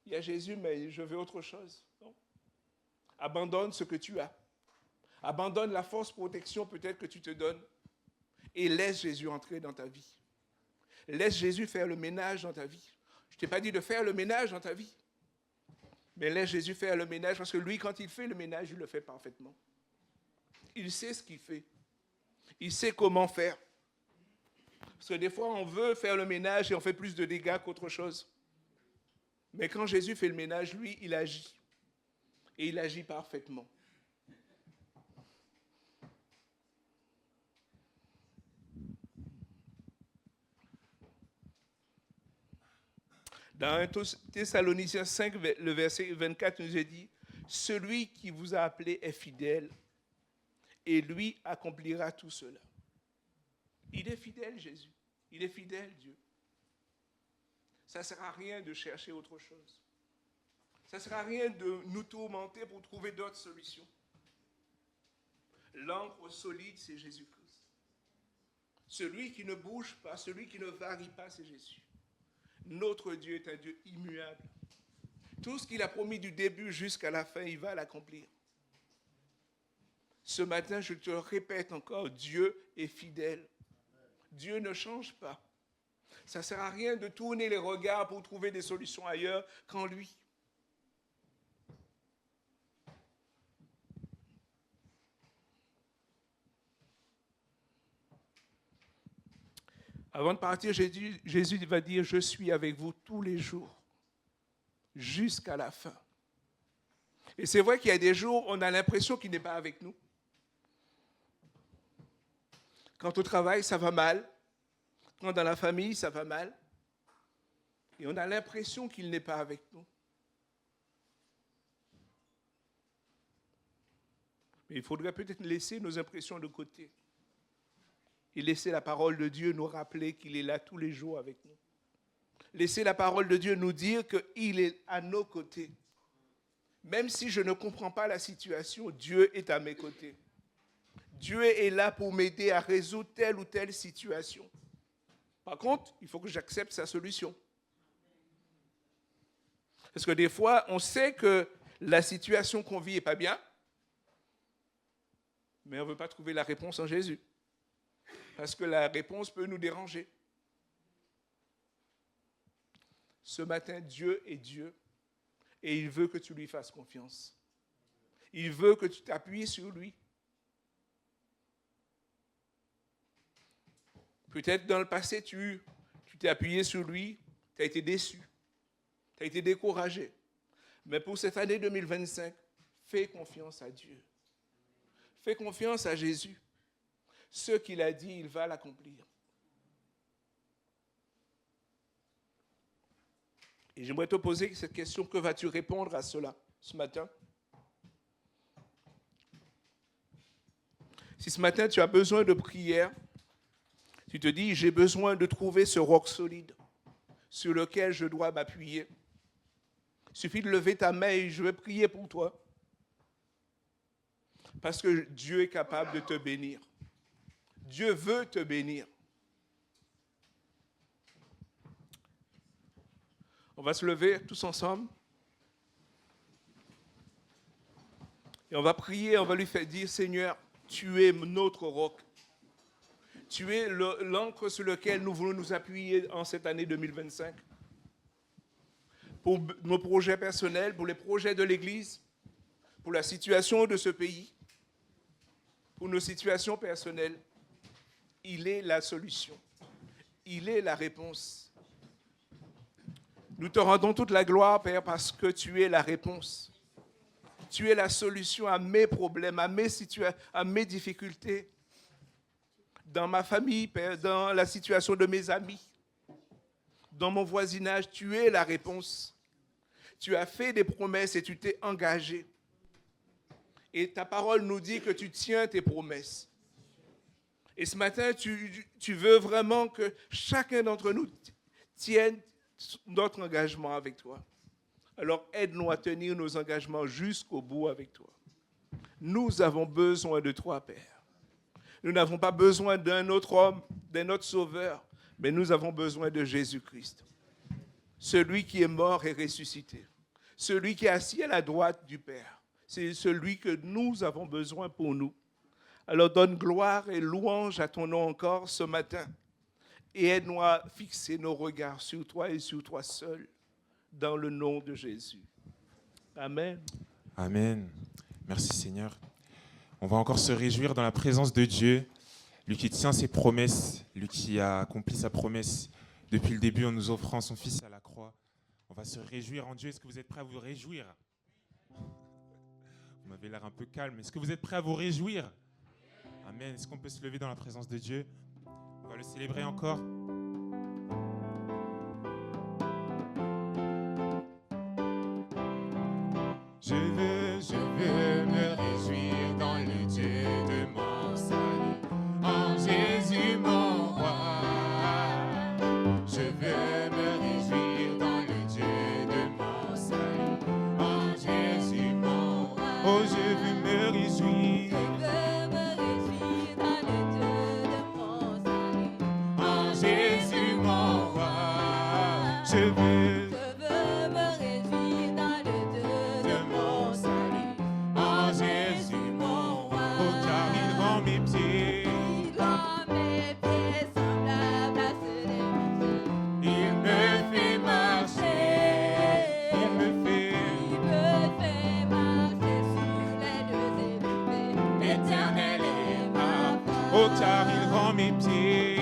[SPEAKER 8] il y a Jésus, mais je veux autre chose. Non. Abandonne ce que tu as. Abandonne la fausse protection peut-être que tu te donnes et laisse Jésus entrer dans ta vie. Laisse Jésus faire le ménage dans ta vie. Je ne t'ai pas dit de faire le ménage dans ta vie, mais laisse Jésus faire le ménage parce que lui, quand il fait le ménage, il le fait parfaitement. Il sait ce qu'il fait. Il sait comment faire. Parce que des fois, on veut faire le ménage et on fait plus de dégâts qu'autre chose. Mais quand Jésus fait le ménage, lui, il agit. Et il agit parfaitement. Dans 1 Thessaloniciens 5, le verset 24 nous est dit, « Celui qui vous a appelé est fidèle, et lui accomplira tout cela. » Il est fidèle, Jésus. Il est fidèle, Dieu. Ça ne sert à rien de chercher autre chose. Ça ne sert à rien de nous tourmenter pour trouver d'autres solutions. L'ancre solide, c'est Jésus-Christ. Celui qui ne bouge pas, celui qui ne varie pas, c'est Jésus. Notre Dieu est un Dieu immuable. Tout ce qu'il a promis du début jusqu'à la fin, il va l'accomplir. Ce matin, je te le répète encore, Dieu est fidèle. Dieu ne change pas. Ça ne sert à rien de tourner les regards pour trouver des solutions ailleurs qu'en lui. Avant de partir, Jésus va dire, je suis avec vous tous les jours, jusqu'à la fin. Et c'est vrai qu'il y a des jours, on a l'impression qu'il n'est pas avec nous. Quand au travail, ça va mal. Quand dans la famille, ça va mal. Et on a l'impression qu'il n'est pas avec nous. Mais il faudrait peut-être laisser nos impressions de côté. Et laisser la parole de Dieu nous rappeler qu'il est là tous les jours avec nous. Laisser la parole de Dieu nous dire qu'il est à nos côtés. Même si je ne comprends pas la situation, Dieu est à mes côtés. Dieu est là pour m'aider à résoudre telle ou telle situation. Par contre, il faut que j'accepte sa solution. Parce que des fois, on sait que la situation qu'on vit n'est pas bien, mais on ne veut pas trouver la réponse en Jésus. Parce que la réponse peut nous déranger. Ce matin, Dieu est Dieu et il veut que tu lui fasses confiance. Il veut que tu t'appuies sur lui. Peut-être dans le passé, tu t'es appuyé sur lui, tu as été déçu, tu as été découragé. Mais pour cette année 2025, fais confiance à Dieu. Fais confiance à Jésus. Ce qu'il a dit, il va l'accomplir. Et j'aimerais te poser cette question, que vas-tu répondre à cela ce matin? Si ce matin tu as besoin de prière, tu te dis, j'ai besoin de trouver ce roc solide sur lequel je dois m'appuyer. Il suffit de lever ta main et je vais prier pour toi. Parce que Dieu est capable de te bénir. Dieu veut te bénir. On va se lever tous ensemble. Et on va prier, on va lui faire dire, Seigneur, tu es notre roc. Tu es l'encre sur laquelle nous voulons nous appuyer en cette année 2025. Pour nos projets personnels, pour les projets de l'Église, pour la situation de ce pays, pour nos situations personnelles. Il est la solution. Il est la réponse. Nous te rendons toute la gloire, Père, parce que tu es la réponse. Tu es la solution à mes problèmes, à mes situations, à mes difficultés. Dans ma famille, Père, dans la situation de mes amis, dans mon voisinage, tu es la réponse. Tu as fait des promesses et tu t'es engagé. Et ta parole nous dit que tu tiens tes promesses. Et ce matin, tu veux vraiment que chacun d'entre nous tienne notre engagement avec toi. Alors aide-nous à tenir nos engagements jusqu'au bout avec toi. Nous avons besoin de toi, Père. Nous n'avons pas besoin d'un autre homme, d'un autre sauveur, mais nous avons besoin de Jésus-Christ. Celui qui est mort et ressuscité. Celui qui est assis à la droite du Père. C'est celui que nous avons besoin pour nous. Alors donne gloire et louange à ton nom encore ce matin. Et aide-nous à fixer nos regards sur toi et sur toi seul, dans le nom de Jésus. Amen.
[SPEAKER 2] Amen. Merci Seigneur. On va encore se réjouir dans la présence de Dieu, lui qui tient ses promesses, lui qui a accompli sa promesse depuis le début en nous offrant son Fils à la croix. On va se réjouir en Dieu. Est-ce que vous êtes prêts à vous réjouir? Vous m'avez l'air un peu calme. Est-ce que vous êtes prêts à vous réjouir? Amen. Est-ce qu'on peut se lever dans la présence de Dieu? On va le célébrer encore. Je veux me réjouir dans le Dieu de mon salut, en Jésus mon roi. Je veux me réjouir dans le Dieu de mon salut, en Jésus mon roi. Oh, je veux me réjouir. Jésus mon roi, je veux me réjouir dans le Dieu de mon salut, en Jésus mon roi. Oh, car il rend mes pieds semblables à ceux des montagnes. Il me fait marcher, il me fait marcher sur les lieux élevés. L'Éternel est ma force. Oh, car il rend mes pieds.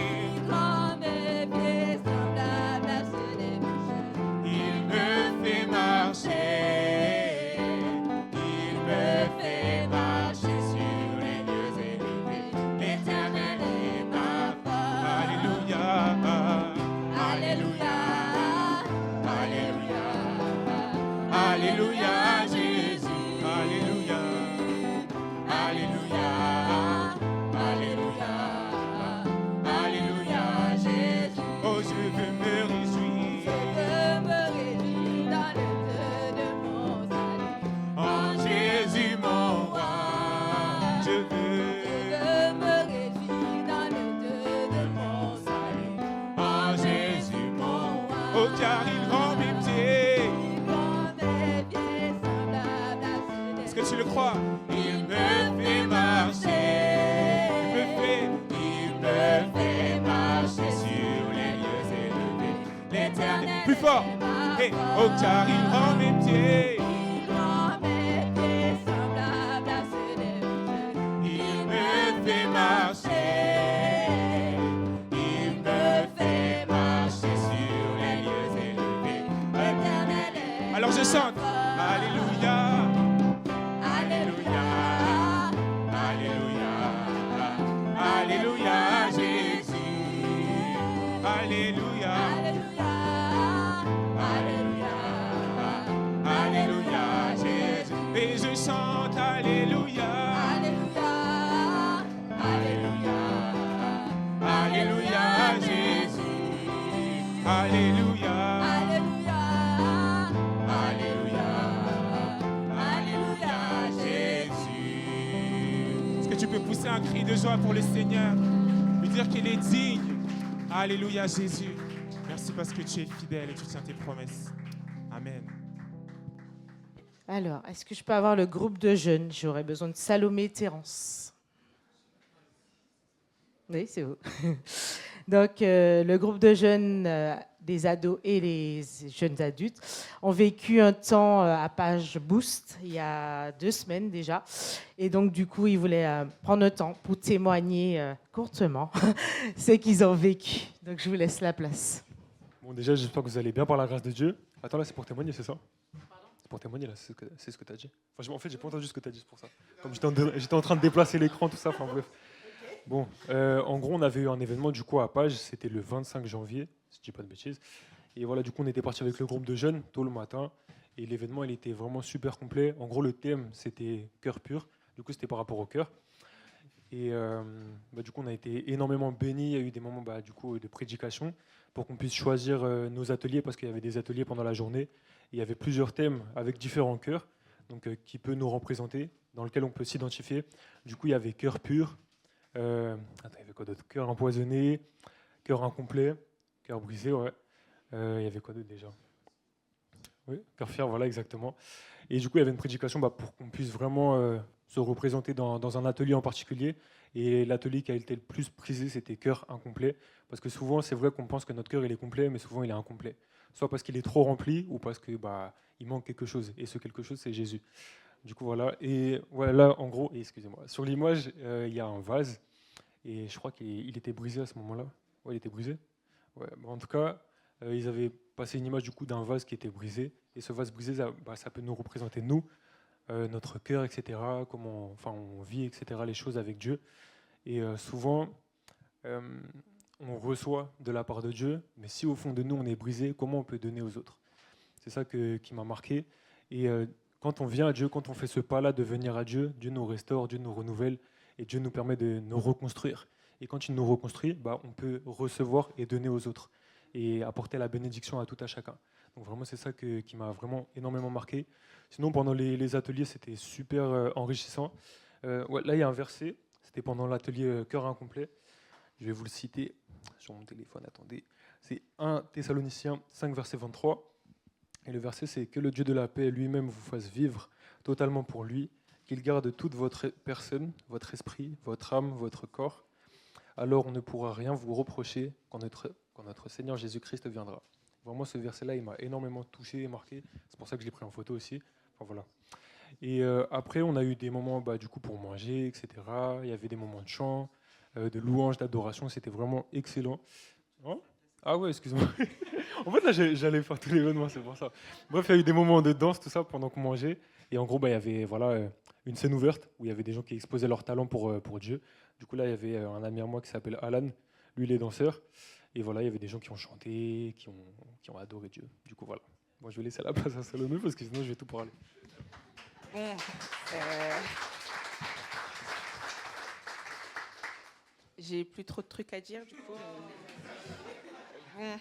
[SPEAKER 2] Alléluia, Jésus, Alléluia, Alléluia, Alléluia, Alléluia, Jésus. Oh, je veux me réjouir. Je veux me réjouir dans le Dieu de mon salut, en Jésus mon roi. Je veux me réjouir dans le Dieu de mon salut, en Jésus mon roi. Oh, car il rend mes pieds. Est-ce que tu le crois? Il me fait marcher, il me fait marcher sur les lieux élevés. L'Éternel. Plus fort. Hey. Oh, car il rend mes pieds. Il rend mes pieds semblables à ceux des montagnes. Il me fait marcher, il me fait marcher sur les lieux élevés. L'Éternel est. Alors je chante. Alléluia. Alléluia, Jésus. Alléluia. Alléluia. Alléluia, Jésus. Et je chante Alléluia. Alléluia. Alléluia. Alléluia, Jésus. Alléluia. Alléluia. Alléluia. Alléluia, Jésus. Est-ce que tu peux pousser un cri de joie pour le Seigneur? Lui dire qu'il est digne. Alléluia, Jésus. Merci parce que tu es fidèle et tu tiens tes promesses. Amen.
[SPEAKER 9] Alors, est-ce que je peux avoir le groupe de jeunes? J'aurais besoin de Salomé Terence. Oui, c'est vous. Donc, le groupe de jeunes, des ados et les jeunes adultes, ont vécu un temps à Page Boost il y a 2 semaines déjà. Et donc, du coup, ils voulaient prendre un temps pour témoigner courtement ce qu'ils ont vécu. Donc, je vous laisse la place.
[SPEAKER 10] Bon, déjà, j'espère que vous allez bien par la grâce de Dieu. Attends, là, c'est pour témoigner, c'est ça? C'est pour témoigner, là, c'est ce que tu as dit. Enfin, en fait, j'ai pas entendu ce que tu as dit, c'est pour ça. Comme j'étais en train de déplacer l'écran, tout ça, enfin bref. Bon, en gros, on avait eu un événement, du coup, à Page, c'était le 25 janvier, si je dis pas de bêtises. Et voilà, du coup, on était parti avec le groupe de jeunes, tôt le matin. Et l'événement, il était vraiment super complet. En gros, le thème, c'était cœur pur. Du coup, c'était par rapport au cœur. Et du coup, on a été énormément bénis. Il y a eu des moments du coup, de prédication pour qu'on puisse choisir nos ateliers, parce qu'il y avait des ateliers pendant la journée. Et il y avait plusieurs thèmes avec différents cœurs, donc qui peut nous représenter, dans lequel on peut s'identifier. Du coup, il y avait cœur pur. Il y avait quoi d'autre? Cœur empoisonné, cœur incomplet, cœur brisé, ouais. Il y avait quoi d'autre déjà? Oui, cœur fier, voilà, exactement. Et du coup, il y avait une prédication pour qu'on puisse vraiment se représenter dans un atelier en particulier. Et l'atelier qui a été le plus prisé, c'était cœur incomplet. Parce que souvent, c'est vrai qu'on pense que notre cœur, il est complet, mais souvent, il est incomplet. Soit parce qu'il est trop rempli, ou parce que il manque quelque chose. Et ce quelque chose, c'est Jésus. Du coup, voilà. Et voilà, en gros, excusez-moi, sur l'image, il y a un vase. Et je crois qu'il était brisé à ce moment-là. Ouais, il était brisé. Ouais, en tout cas, ils avaient passé une image du coup d'un vase qui était brisé. Et ce vase brisé, ça peut nous représenter nous, notre cœur, etc. Comment on vit, etc. Les choses avec Dieu. Et souvent, on reçoit de la part de Dieu. Mais si au fond de nous, on est brisé, comment on peut donner aux autres? C'est ça qui m'a marqué. Et quand on vient à Dieu, quand on fait ce pas-là de venir à Dieu, Dieu nous restaure, Dieu nous renouvelle. Et Dieu nous permet de nous reconstruire. Et quand il nous reconstruit, on peut recevoir et donner aux autres. Et apporter la bénédiction à tout à chacun. Donc vraiment, c'est ça qui m'a vraiment énormément marqué. Sinon, pendant les ateliers, c'était super enrichissant. Là, il y a un verset. C'était pendant l'atelier Cœur incomplet. Je vais vous le citer sur mon téléphone. Attendez. C'est 1 Thessaloniciens 5, verset 23. Et le verset, c'est « Que le Dieu de la paix lui-même vous fasse vivre totalement pour lui, qu'il garde toute votre personne, votre esprit, votre âme, votre corps. Alors on ne pourra rien vous reprocher quand notre Seigneur Jésus-Christ viendra. » Vraiment, ce verset-là, il m'a énormément touché et marqué. C'est pour ça que je l'ai pris en photo aussi. Enfin, voilà. Et après, on a eu des moments du coup, pour manger, etc. Il y avait des moments de chant, de louange, d'adoration. C'était vraiment excellent. Hein? Ah ouais, excuse-moi. En fait, là, j'allais faire tous les événements, c'est pour ça. Bref, il y a eu des moments de danse, tout ça, pendant qu'on mangeait. Et en gros, il y avait une scène ouverte où il y avait des gens qui exposaient leur talent pour Dieu. Du coup, là, il y avait un ami à moi qui s'appelle Alan. Lui, il est danseur. Et voilà, il y avait des gens qui ont chanté, qui ont adoré Dieu. Du coup, voilà. Moi, je vais laisser la place à Salomé parce que sinon, je vais tout parler.
[SPEAKER 11] Bon, j'ai plus trop de trucs à dire, du coup. Bon,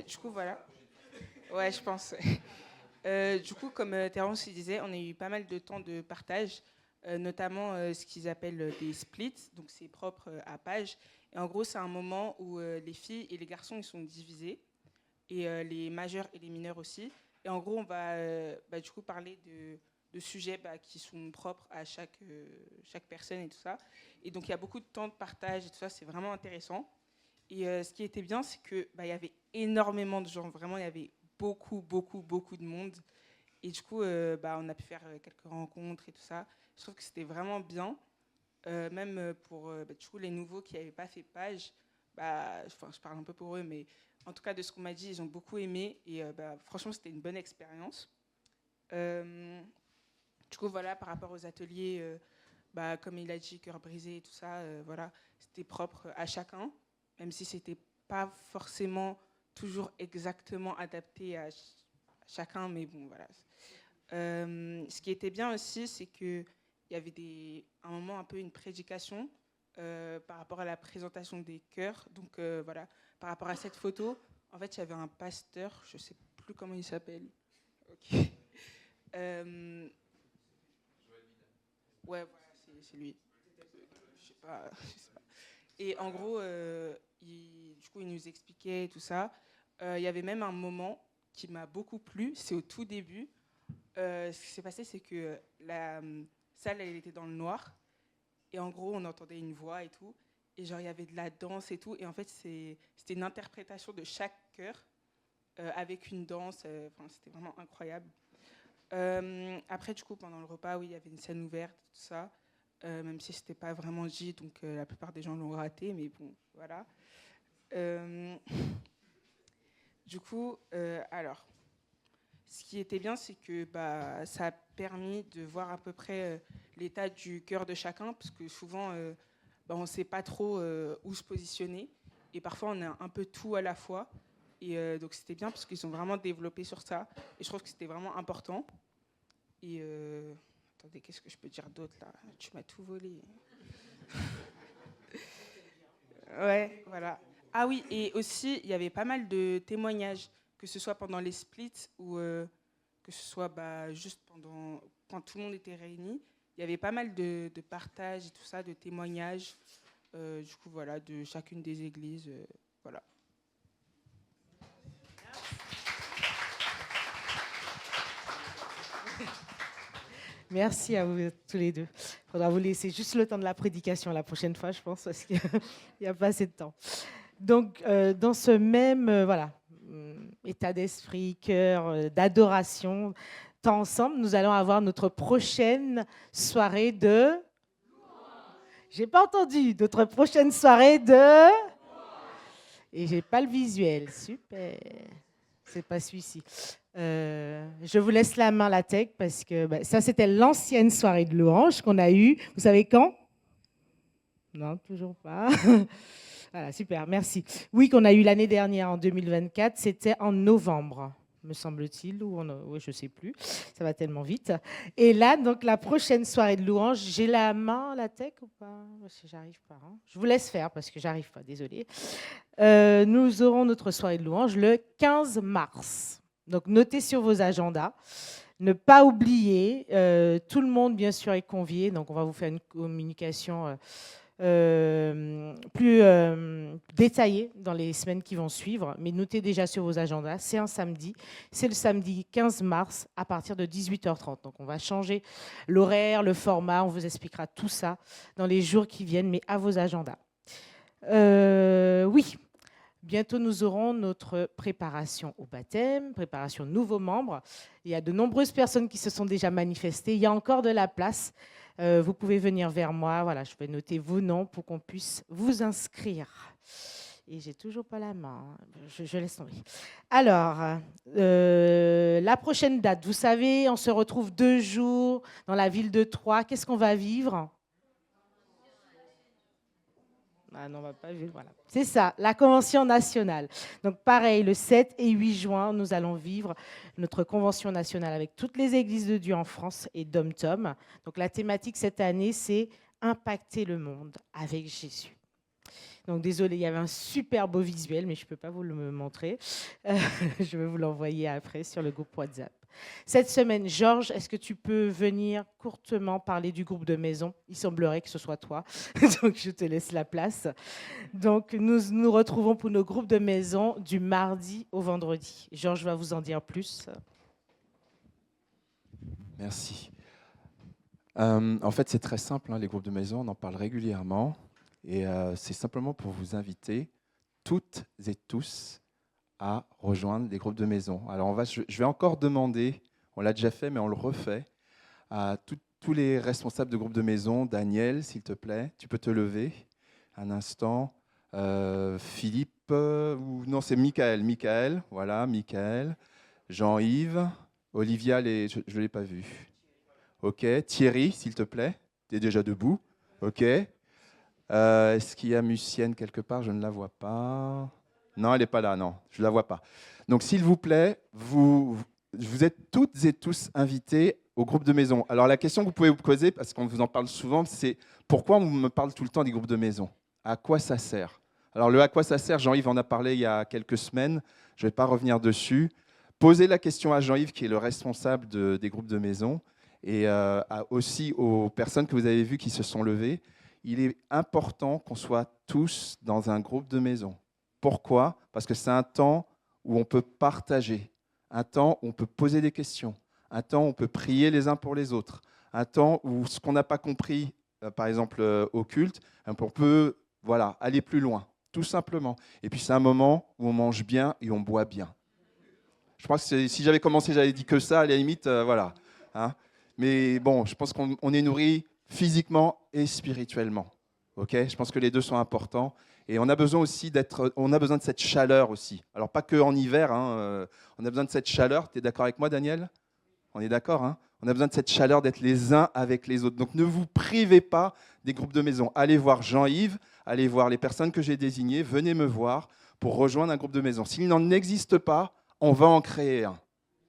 [SPEAKER 11] du coup, voilà. Ouais, je pense. Du coup, comme Terence disait, on a eu pas mal de temps de partage, notamment ce qu'ils appellent des splits, donc c'est propre à Page. Et en gros, c'est un moment où les filles et les garçons ils sont divisés, et les majeurs et les mineurs aussi. Et en gros, on va du coup parler de sujets qui sont propres à chaque personne et tout ça. Et donc, il y a beaucoup de temps de partage et tout ça, c'est vraiment intéressant. Et ce qui était bien, c'est qu'il y avait énormément de gens. Vraiment, il y avait beaucoup de monde. Et du coup, on a pu faire quelques rencontres et tout ça. Je trouve que c'était vraiment bien. Même pour du coup, les nouveaux qui n'avaient pas fait Page, je parle un peu pour eux, mais en tout cas, de ce qu'on m'a dit, ils ont beaucoup aimé. Et franchement, c'était une bonne expérience. Du coup, voilà, par rapport aux ateliers, comme il a dit, cœur brisé et tout ça, voilà, c'était propre à chacun, même si c'était pas forcément toujours exactement adapté à chacun, mais bon, voilà. Ce qui était bien aussi, c'est qu'il y avait un moment un peu une prédication par rapport à la présentation des chœurs. Donc voilà, par rapport à cette photo, en fait, il y avait un pasteur, je ne sais plus comment il s'appelle. Ok. Ouais, voilà, c'est lui. Je sais pas. Et en gros, du coup, il nous expliquait tout ça. Il y avait même un moment qui m'a beaucoup plu, c'est au tout début. Ce qui s'est passé, c'est que la salle, elle était dans le noir. Et en gros, on entendait une voix et tout. Et genre, il y avait de la danse et tout. Et en fait, c'était une interprétation de chaque chœur avec une danse. C'était vraiment incroyable. Après, du coup, pendant le repas, oui, il y avait une scène ouverte, tout ça. Même si c'était pas vraiment dit, donc la plupart des gens l'ont raté. Mais bon, voilà. Du coup, alors, ce qui était bien, c'est que ça a permis de voir à peu près l'état du cœur de chacun, parce que souvent, on ne sait pas trop où se positionner, et parfois on a un peu tout à la fois. Et donc c'était bien, parce qu'ils ont vraiment développé sur ça, et je trouve que c'était vraiment important. Et attendez, qu'est-ce que je peux dire d'autre là? Tu m'as tout volé. Ouais, voilà. Ah oui, et aussi, il y avait pas mal de témoignages, que ce soit pendant les splits ou que ce soit juste quand tout le monde était réuni. Il y avait pas mal de partages et tout ça, de témoignages, du coup, voilà, de chacune des églises. Voilà.
[SPEAKER 9] Merci à vous tous les deux. Il faudra vous laisser juste le temps de la prédication la prochaine fois, je pense, parce qu'il n'y a pas assez de temps. Donc, dans ce même état d'esprit, cœur, d'adoration, temps ensemble, nous allons avoir notre prochaine soirée de... J'ai pas entendu. Notre prochaine soirée de... Et j'ai pas le visuel. Super. C'est pas celui-ci. Je vous laisse la main, la tech, parce que ça, c'était l'ancienne soirée de louange qu'on a eue. Vous savez quand? Non, toujours pas. Voilà, super, merci. Oui, qu'on a eu l'année dernière, en 2024, c'était en novembre, me semble-t-il, oui, je ne sais plus, ça va tellement vite. Et là, donc, la prochaine soirée de louange, j'ai la main, la tech ou pas? Parce que j'arrive pas. Hein. Je vous laisse faire, parce que j'arrive pas, désolée. Nous aurons notre soirée de louange le 15 mars. Donc, notez sur vos agendas. Ne pas oublier, tout le monde, bien sûr, est convié. Donc, on va vous faire une communication plus détaillée dans les semaines qui vont suivre. Mais notez déjà sur vos agendas. C'est un samedi. C'est le samedi 15 mars à partir de 18h30. Donc, on va changer l'horaire, le format. On vous expliquera tout ça dans les jours qui viennent, mais à vos agendas. Oui. Bientôt, nous aurons notre préparation au baptême, préparation nouveaux membres. Il y a de nombreuses personnes qui se sont déjà manifestées. Il y a encore de la place. Vous pouvez venir vers moi. Voilà, je vais noter vos noms pour qu'on puisse vous inscrire. Et j'ai toujours pas la main. Je laisse tomber. Alors, la prochaine date, vous savez, on se retrouve 2 jours dans la ville de Troyes. Qu'est-ce qu'on va vivre ? Ah non, on va pas vivre, voilà. C'est ça, la Convention nationale. Donc pareil, le 7 et 8 juin, nous allons vivre notre Convention nationale avec toutes les églises de Dieu en France et Dom-Tom. Donc la thématique cette année, c'est impacter le monde avec Jésus. Donc désolé, il y avait un super beau visuel, mais je ne peux pas vous le montrer. Je vais vous l'envoyer après sur le groupe WhatsApp. Cette semaine, Georges, est-ce que tu peux venir courtement parler du groupe de maison? Il semblerait que ce soit toi, donc je te laisse la place. Donc nous nous retrouvons pour nos groupes de maison du mardi au vendredi. Georges va vous en dire plus.
[SPEAKER 12] Merci. En fait, c'est très simple, hein, les groupes de maison, on en parle régulièrement. Et c'est simplement pour vous inviter, toutes et tous, à rejoindre les groupes de maison. Alors, je vais encore demander, on l'a déjà fait, mais on le refait, à tous les responsables de groupes de maison. Daniel, s'il te plaît, tu peux te lever un instant. Philippe, non, c'est Michael. Michael, voilà, Michael. Jean-Yves, Olivia, je ne l'ai pas vu. OK. Thierry, s'il te plaît, tu es déjà debout. OK. Est-ce qu'il y a Mucienne quelque part? Je ne la vois pas. Non, elle n'est pas là, non, je ne la vois pas. Donc, s'il vous plaît, vous êtes toutes et tous invités au groupe de maison. Alors, la question que vous pouvez vous poser, parce qu'on vous en parle souvent, c'est pourquoi on me parle tout le temps des groupes de maison? À quoi ça sert? Alors, le à quoi ça sert, Jean-Yves en a parlé il y a quelques semaines. Je ne vais pas revenir dessus. Posez la question à Jean-Yves, qui est le responsable des groupes de maison, et aussi aux personnes que vous avez vues qui se sont levées. Il est important qu'on soit tous dans un groupe de maison. Pourquoi? Parce que c'est un temps où on peut partager, un temps où on peut poser des questions, un temps où on peut prier les uns pour les autres, un temps où ce qu'on n'a pas compris, par exemple au culte, on peut aller plus loin, tout simplement. Et puis c'est un moment où on mange bien et on boit bien. Je crois que si j'avais commencé, j'avais dit que ça, à la limite, voilà. Hein. Mais bon, je pense qu'on est nourri physiquement et spirituellement. Ok, je pense que les deux sont importants. Et on a besoin aussi on a besoin de cette chaleur aussi. Alors pas que en hiver, hein, on a besoin de cette chaleur. Tu es d'accord avec moi, Daniel? On est d'accord, hein? On a besoin de cette chaleur d'être les uns avec les autres. Donc ne vous privez pas des groupes de maison. Allez voir Jean-Yves, allez voir les personnes que j'ai désignées, venez me voir pour rejoindre un groupe de maison. S'il n'en existe pas, on va en créer un.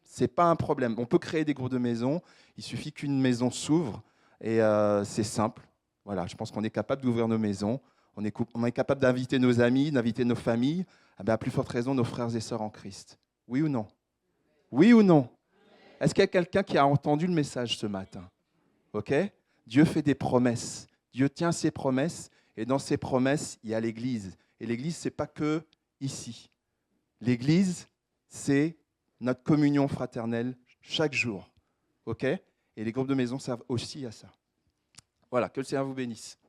[SPEAKER 12] Ce n'est pas un problème. On peut créer des groupes de maison. Il suffit qu'une maison s'ouvre et c'est simple. Voilà, je pense qu'on est capable d'ouvrir nos maisons. On est capable d'inviter nos amis, d'inviter nos familles. À plus forte raison, nos frères et sœurs en Christ. Oui ou non? Oui ou non? Est-ce qu'il y a quelqu'un qui a entendu le message ce matin? Ok? Dieu fait des promesses. Dieu tient ses promesses. Et dans ses promesses, il y a l'Église. Et l'Église, ce n'est pas que ici. L'Église, c'est notre communion fraternelle chaque jour. Ok? Et les groupes de maison servent aussi à ça. Voilà, que le Seigneur vous bénisse.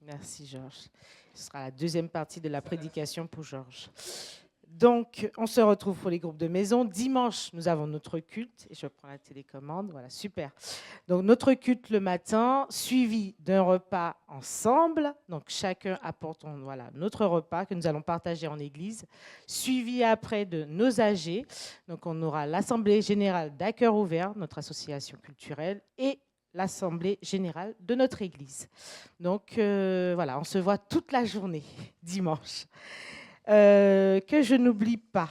[SPEAKER 9] Merci Georges. Ce sera la deuxième partie de la prédication pour Georges. Donc, on se retrouve pour les groupes de maison. Dimanche, nous avons notre culte. Et je prends la télécommande. Voilà, super. Donc, notre culte le matin, suivi d'un repas ensemble. Donc, chacun apporte notre repas que nous allons partager en église. Suivi après de nos AG. Donc, on aura l'Assemblée générale d'À Cœur Ouvert, notre association culturelle, et l'Assemblée générale de notre église. Donc, voilà, on se voit toute la journée, dimanche. Que je n'oublie pas,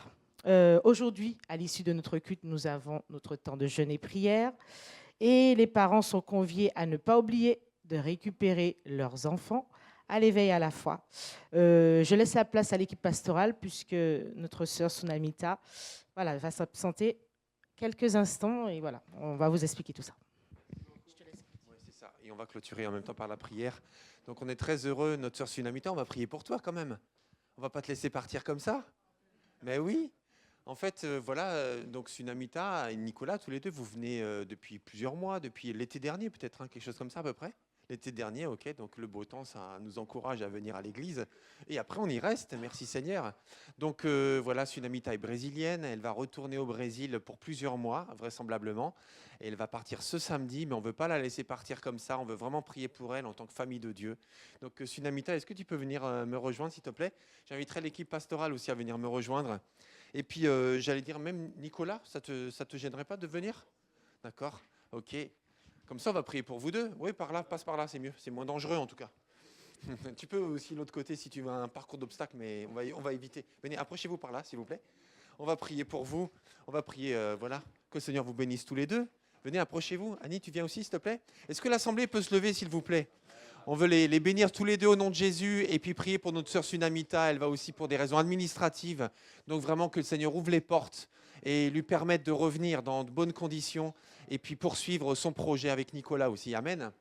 [SPEAKER 9] aujourd'hui, à l'issue de notre culte, nous avons notre temps de jeûne et prière. Et les parents sont conviés à ne pas oublier de récupérer leurs enfants à l'éveil à la foi. Je laisse la place à l'équipe pastorale puisque notre sœur Sunamita va s'absenter quelques instants. Et voilà, on va vous expliquer tout ça.
[SPEAKER 13] Oui, c'est ça. Et on va clôturer en même temps par la prière. Donc on est très heureux, notre sœur Sunamita, on va prier pour toi quand même. On va pas te laisser partir comme ça. Mais oui. En fait, donc Sunamita et Nicolas, tous les deux, vous venez depuis plusieurs mois, depuis l'été dernier peut-être, hein, quelque chose comme ça à peu près. L'été dernier, ok, donc le beau temps, ça nous encourage à venir à l'église. Et après, on y reste, merci Seigneur. Donc Sunamita est brésilienne, elle va retourner au Brésil pour plusieurs mois, vraisemblablement. Et elle va partir ce samedi, mais on ne veut pas la laisser partir comme ça, on veut vraiment prier pour elle en tant que famille de Dieu. Donc Sunamita, est-ce que tu peux venir me rejoindre, s'il te plaît? J'inviterai l'équipe pastorale aussi à venir me rejoindre. Et puis, j'allais dire, même Nicolas, ça te gênerait pas de venir? D'accord, ok. Comme ça, on va prier pour vous deux. Oui, par là, passe par là, c'est mieux. C'est moins dangereux, en tout cas. Tu peux aussi l'autre côté si tu veux un parcours d'obstacles, mais on va éviter. Venez, approchez-vous par là, s'il vous plaît. On va prier pour vous. On va prier, que le Seigneur vous bénisse tous les deux. Venez, approchez-vous. Annie, tu viens aussi, s'il te plaît? Est-ce que l'Assemblée peut se lever, s'il vous plaît? On veut les bénir tous les deux au nom de Jésus et puis prier pour notre sœur Sunamita. Elle va aussi pour des raisons administratives. Donc vraiment que le Seigneur ouvre les portes et lui permette de revenir dans de bonnes conditions et puis poursuivre son projet avec Nicolas aussi. Amen.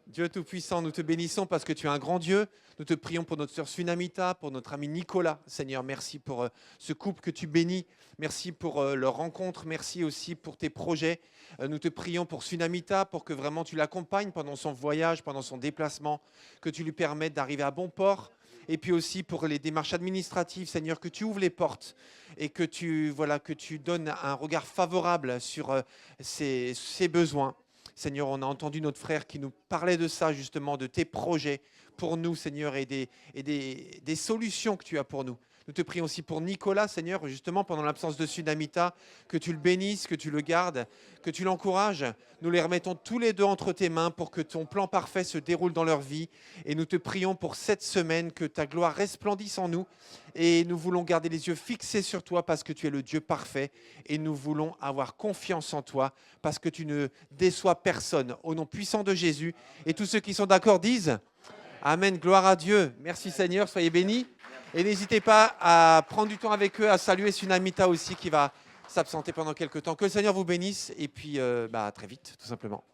[SPEAKER 13] Dieu Tout-Puissant, nous te bénissons parce que tu es un grand Dieu. Nous te prions pour notre sœur Sunamita, pour notre ami Nicolas. Seigneur, merci pour ce couple que tu bénis. Merci pour leur rencontre. Merci aussi pour tes projets. Nous te prions pour Sunamita, pour que vraiment tu l'accompagnes pendant son voyage, pendant son déplacement, que tu lui permettes d'arriver à bon port. Et puis aussi pour les démarches administratives, Seigneur, que tu ouvres les portes et que tu donnes un regard favorable sur ses besoins. Seigneur, on a entendu notre frère qui nous parlait de ça, justement, de tes projets pour nous, Seigneur, et des solutions que tu as pour nous. Nous te prions aussi pour Nicolas, Seigneur, justement, pendant l'absence de Sunamita, que tu le bénisses, que tu le gardes, que tu l'encourages. Nous les remettons tous les deux entre tes mains pour que ton plan parfait se déroule dans leur vie. Et nous te prions pour cette semaine, que ta gloire resplendisse en nous. Et nous voulons garder les yeux fixés sur toi parce que tu es le Dieu parfait. Et nous voulons avoir confiance en toi parce que tu ne déçois personne. Au nom puissant de Jésus. Et tous ceux qui sont d'accord disent Amen, gloire à Dieu. Merci Seigneur, soyez bénis. Et n'hésitez pas à prendre du temps avec eux, à saluer Sunamita aussi qui va s'absenter pendant quelques temps. Que le Seigneur vous bénisse et puis à très vite, tout simplement.